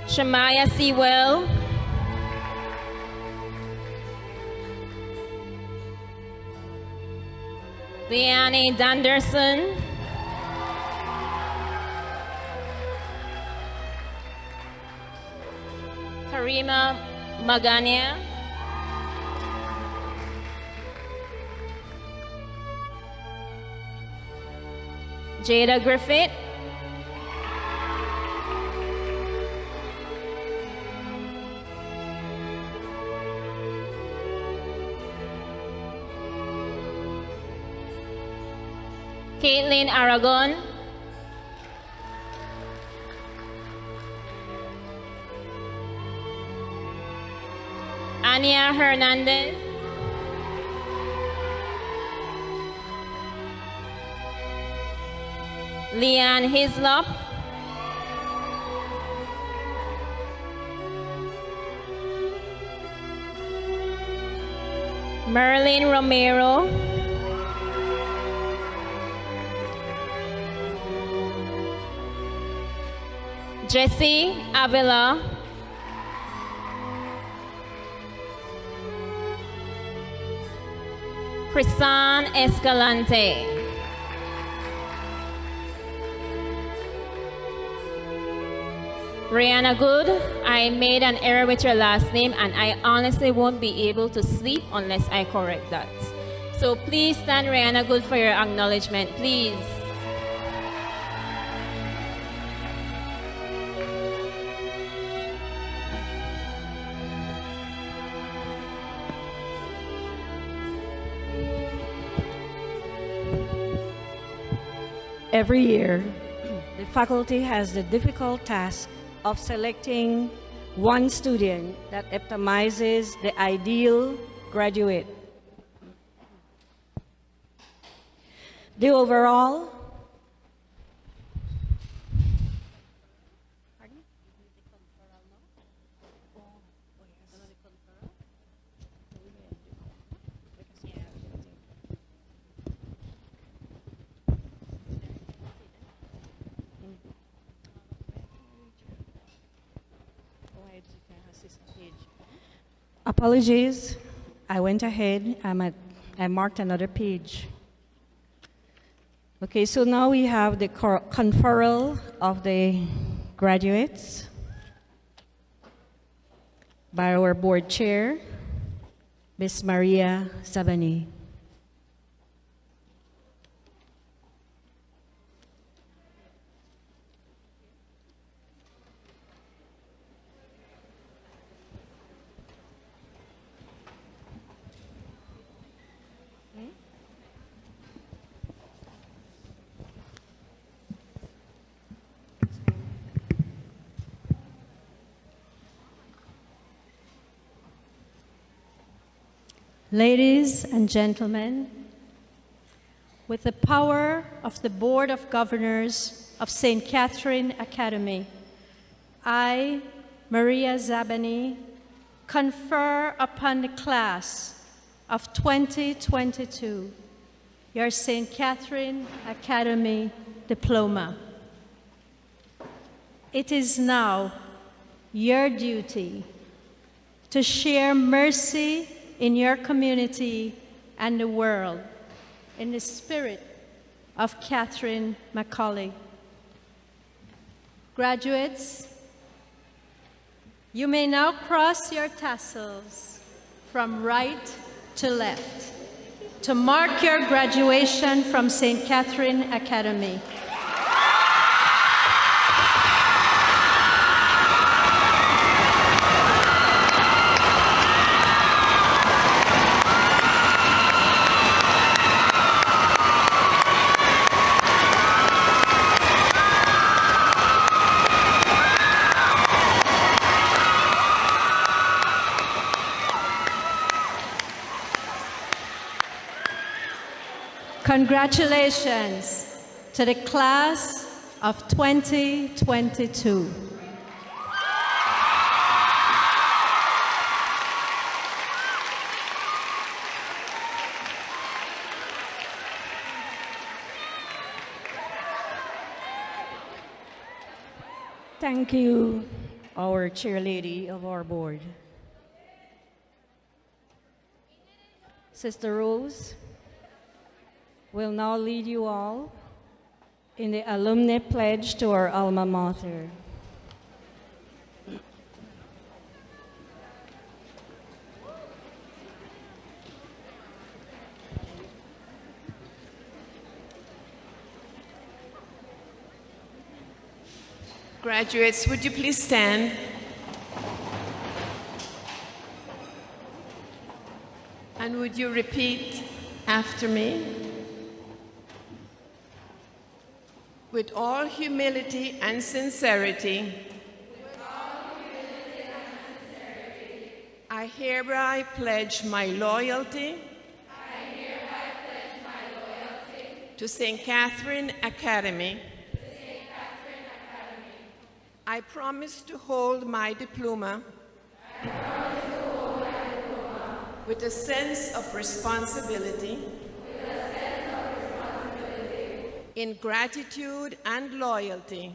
Shamaya Sewell, Leanne Danderson, Karima Magania, Jada Griffith, Caitlin Aragon, Ania Hernandez, Leanne Hislop, Merlin Romero, Jesse Avila, Crisan Escalante, Rayanna Good, I made an error with your last name and I honestly won't be able to sleep unless I correct that. So please stand, Rayanna Good, for your acknowledgement, please. Every year, the faculty has the difficult task of selecting one student that epitomizes the ideal graduate. The overall apologies, I went ahead, I marked another page. Okay, so now we have the conferral of the graduates by our board chair, Ms. Maria Zabani. Ladies and gentlemen, with the power of the Board of Governors of St. Catherine Academy, I, Maria Zabani, confer upon the class of 2022 your St. Catherine Academy diploma. It is now your duty to share mercy in your community and the world in the spirit of Catherine Macaulay. Graduates, you may now cross your tassels from right to left to mark your graduation from St. Catherine Academy. Congratulations to the class of 2022. Thank you, our chairlady of our board. Sister Rose will now lead you all in the alumni pledge to our alma mater. Graduates, would you please stand? And would you repeat after me? With all humility and sincerity, I hereby pledge my loyalty to St. Catherine Academy. I promise to hold my diploma with a sense of responsibility, in gratitude and loyalty,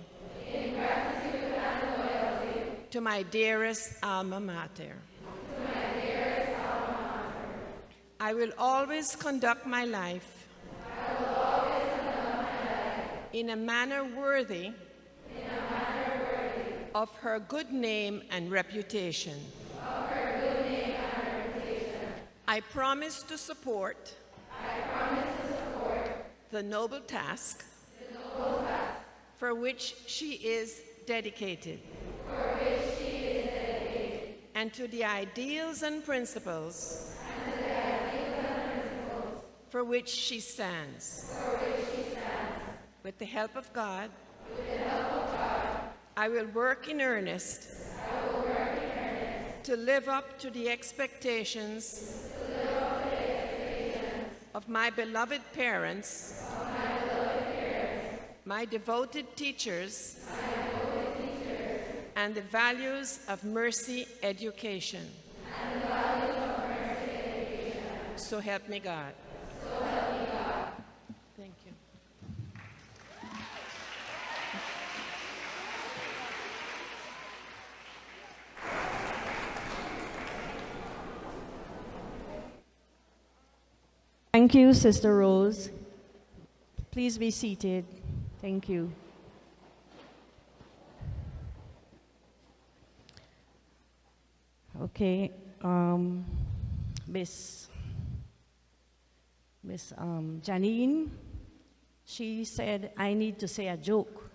to my dearest alma mater. I will always conduct my life in a manner worthy of her good name and reputation. I promise to support the noble task for which she is dedicated, and to the ideals and principles for which she stands. With the help of God, I will work in earnest to live up to the expectations of my beloved parents, my devoted teachers, and the values of Mercy education. So help me God. Thank you. Thank you, Sister Rose. Please be seated. Thank you. Okay, Miss Janine, she said, I need to say a joke.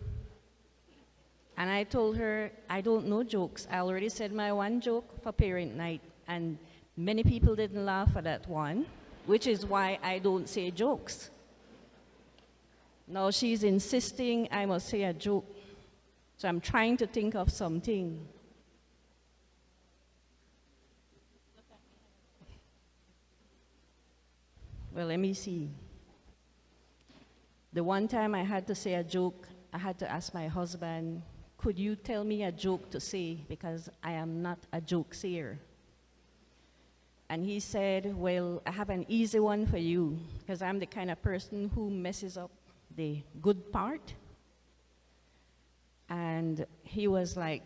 And I told her, I don't know jokes. I already said my one joke for parent night, and many people didn't laugh at that one, which is why I don't say jokes. Now she's insisting I must say a joke. So I'm trying to think of something. Well, let me see. The one time I had to say a joke, I had to ask my husband, could you tell me a joke to say, because I am not a joke sayer. And he said, well, I have an easy one for you, because I'm the kind of person who messes up the good part. And he was like,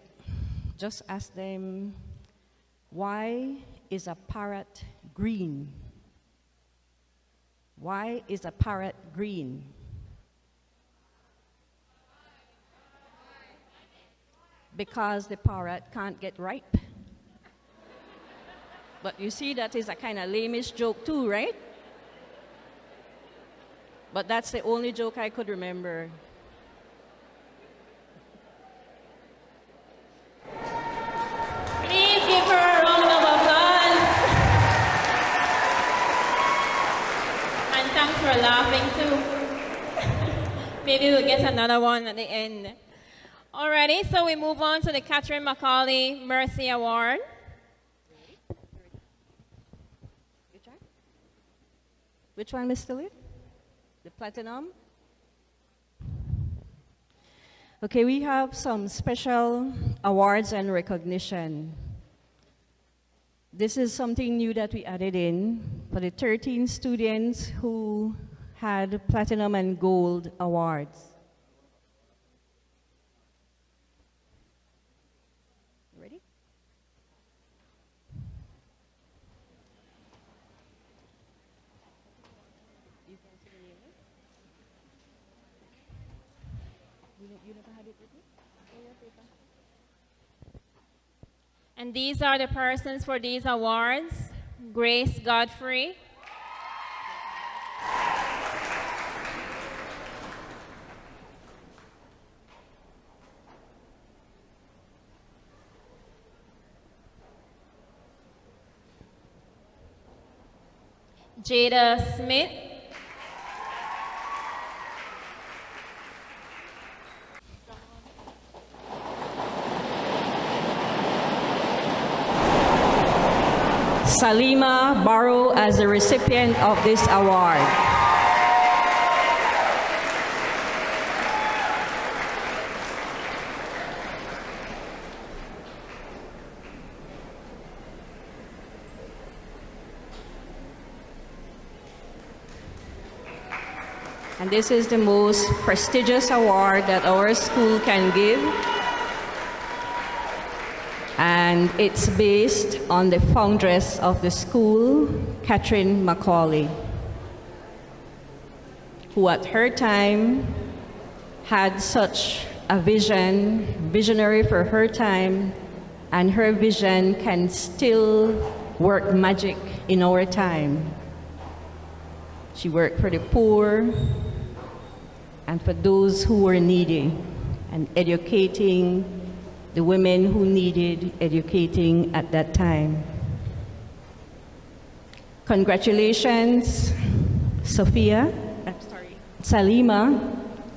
just ask them, why is a parrot green? Why is a parrot green? Because the parrot can't get ripe. But you see, that is a kind of lame-ish joke too, right? But that's the only joke I could remember. Please give her a round of applause. And thanks for laughing too. Maybe we'll get another one at the end. Alrighty, so we move on to the Catherine Macaulay Mercy Award. Which one, Mr. Lee? The platinum? Okay, we have some special awards and recognition. This is something new that we added in for the 13 students who had platinum and gold awards. Ready? And these are the persons for these awards. Grace Godfrey. Jada Smith. Salima Barrow as the recipient of this award. And this is the most prestigious award that our school can give. And it's based on the foundress of the school, Catherine Macaulay, who at her time had such a visionary for her time, and her vision can still work magic in our time. She worked for the poor and for those who were needy, and educating the women who needed educating at that time. Congratulations, Salima.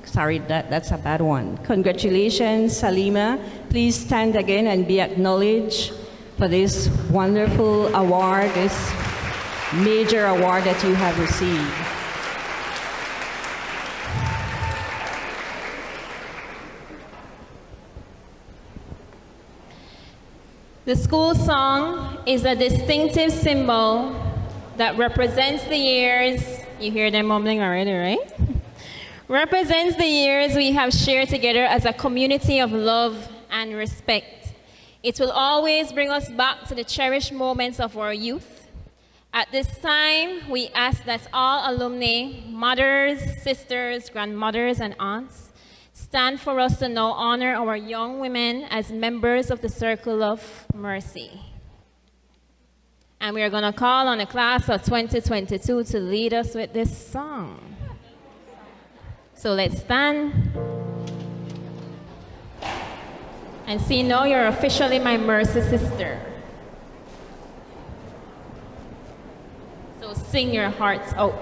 Sorry, that's a bad one. Congratulations, Salima. Please stand again and be acknowledged for this wonderful award, this major award that you have received. The school song is a distinctive symbol that represents the years, you hear them mumbling already, right? Represents the years we have shared together as a community of love and respect. It will always bring us back to the cherished moments of our youth. At this time, we ask that all alumni, mothers, sisters, grandmothers, and aunts stand for us to now honor our young women as members of the Circle of Mercy. And we are going to call on the class of 2022 to lead us with this song. So let's stand and see, now you're officially my Mercy sister. So sing your hearts out.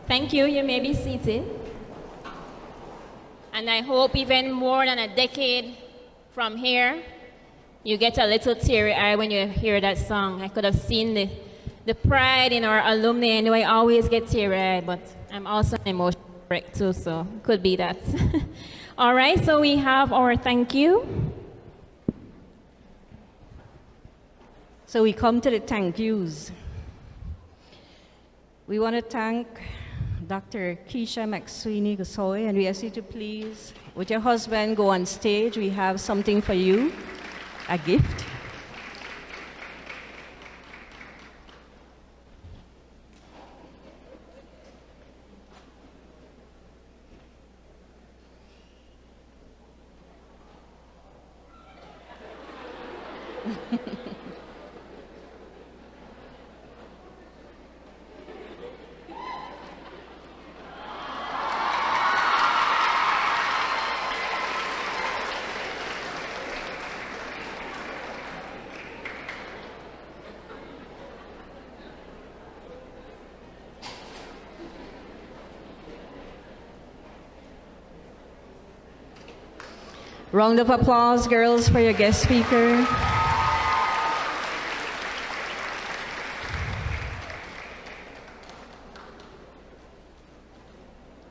Thank you. You may be seated. And I hope even more than a decade from here, you get a little teary-eyed when you hear that song. I could have seen the pride in our alumni. I know I always get teary-eyed, but I'm also an emotional wreck too, so could be that. All right, so we have our thank you. So we come to the thank yous. We want to thank Dr. Keisha McSweeney Gasoy, and we ask you to please, with your husband, go on stage. We have something for you, a gift. Round of applause, girls, for your guest speaker.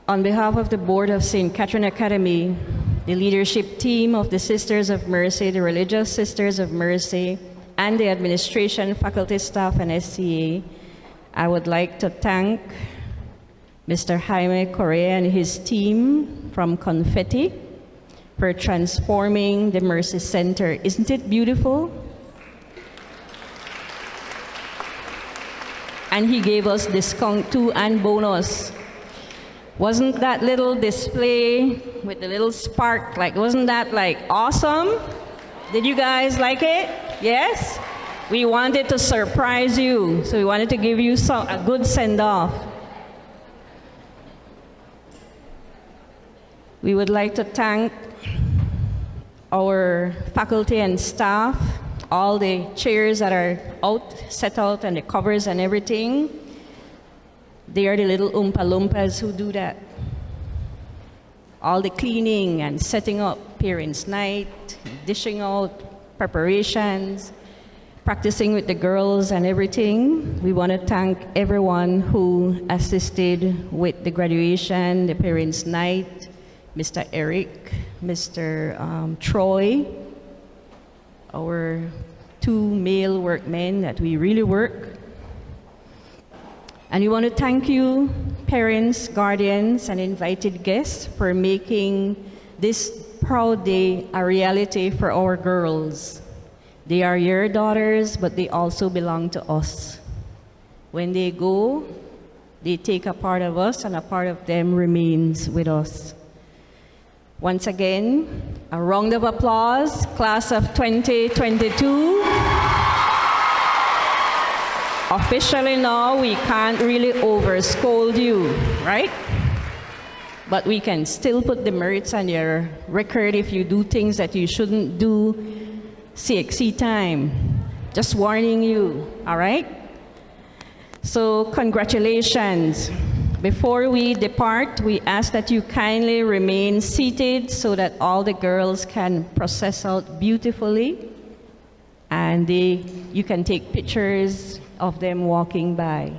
On behalf of the board of St. Catherine Academy, the leadership team of the Sisters of Mercy, the Religious Sisters of Mercy, and the administration, faculty, staff, and SCA, I would like to thank Mr. Jaime Correa and his team from Confetti for transforming the Mercy Center. Isn't it beautiful? And he gave us discount too and bonus. Wasn't that little display with the little spark, wasn't that awesome? Did you guys like it? Yes? We wanted to surprise you, so we wanted to give you a good send-off. We would like to thank our faculty and staff, all the chairs that are set out, and the covers and everything. They are the little Oompa Loompas who do that. All the cleaning and setting up parents' night, dishing out preparations, practicing with the girls and everything. We want to thank everyone who assisted with the graduation, the parents' night, Mr. Eric, Mr. Troy, our 2 male workmen that we really work. And we want to thank you, parents, guardians, and invited guests for making this proud day a reality for our girls. They are your daughters, but they also belong to us. When they go, they take a part of us, and a part of them remains with us. Once again, a round of applause, class of 2022. Officially now, we can't really over-scold you, right? But we can still put the merits on your record if you do things that you shouldn't do. CXC time. Just warning you, all right? So congratulations. Before we depart, we ask that you kindly remain seated so that all the girls can process out beautifully, and you can take pictures of them walking by.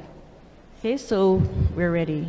Okay, so we're ready.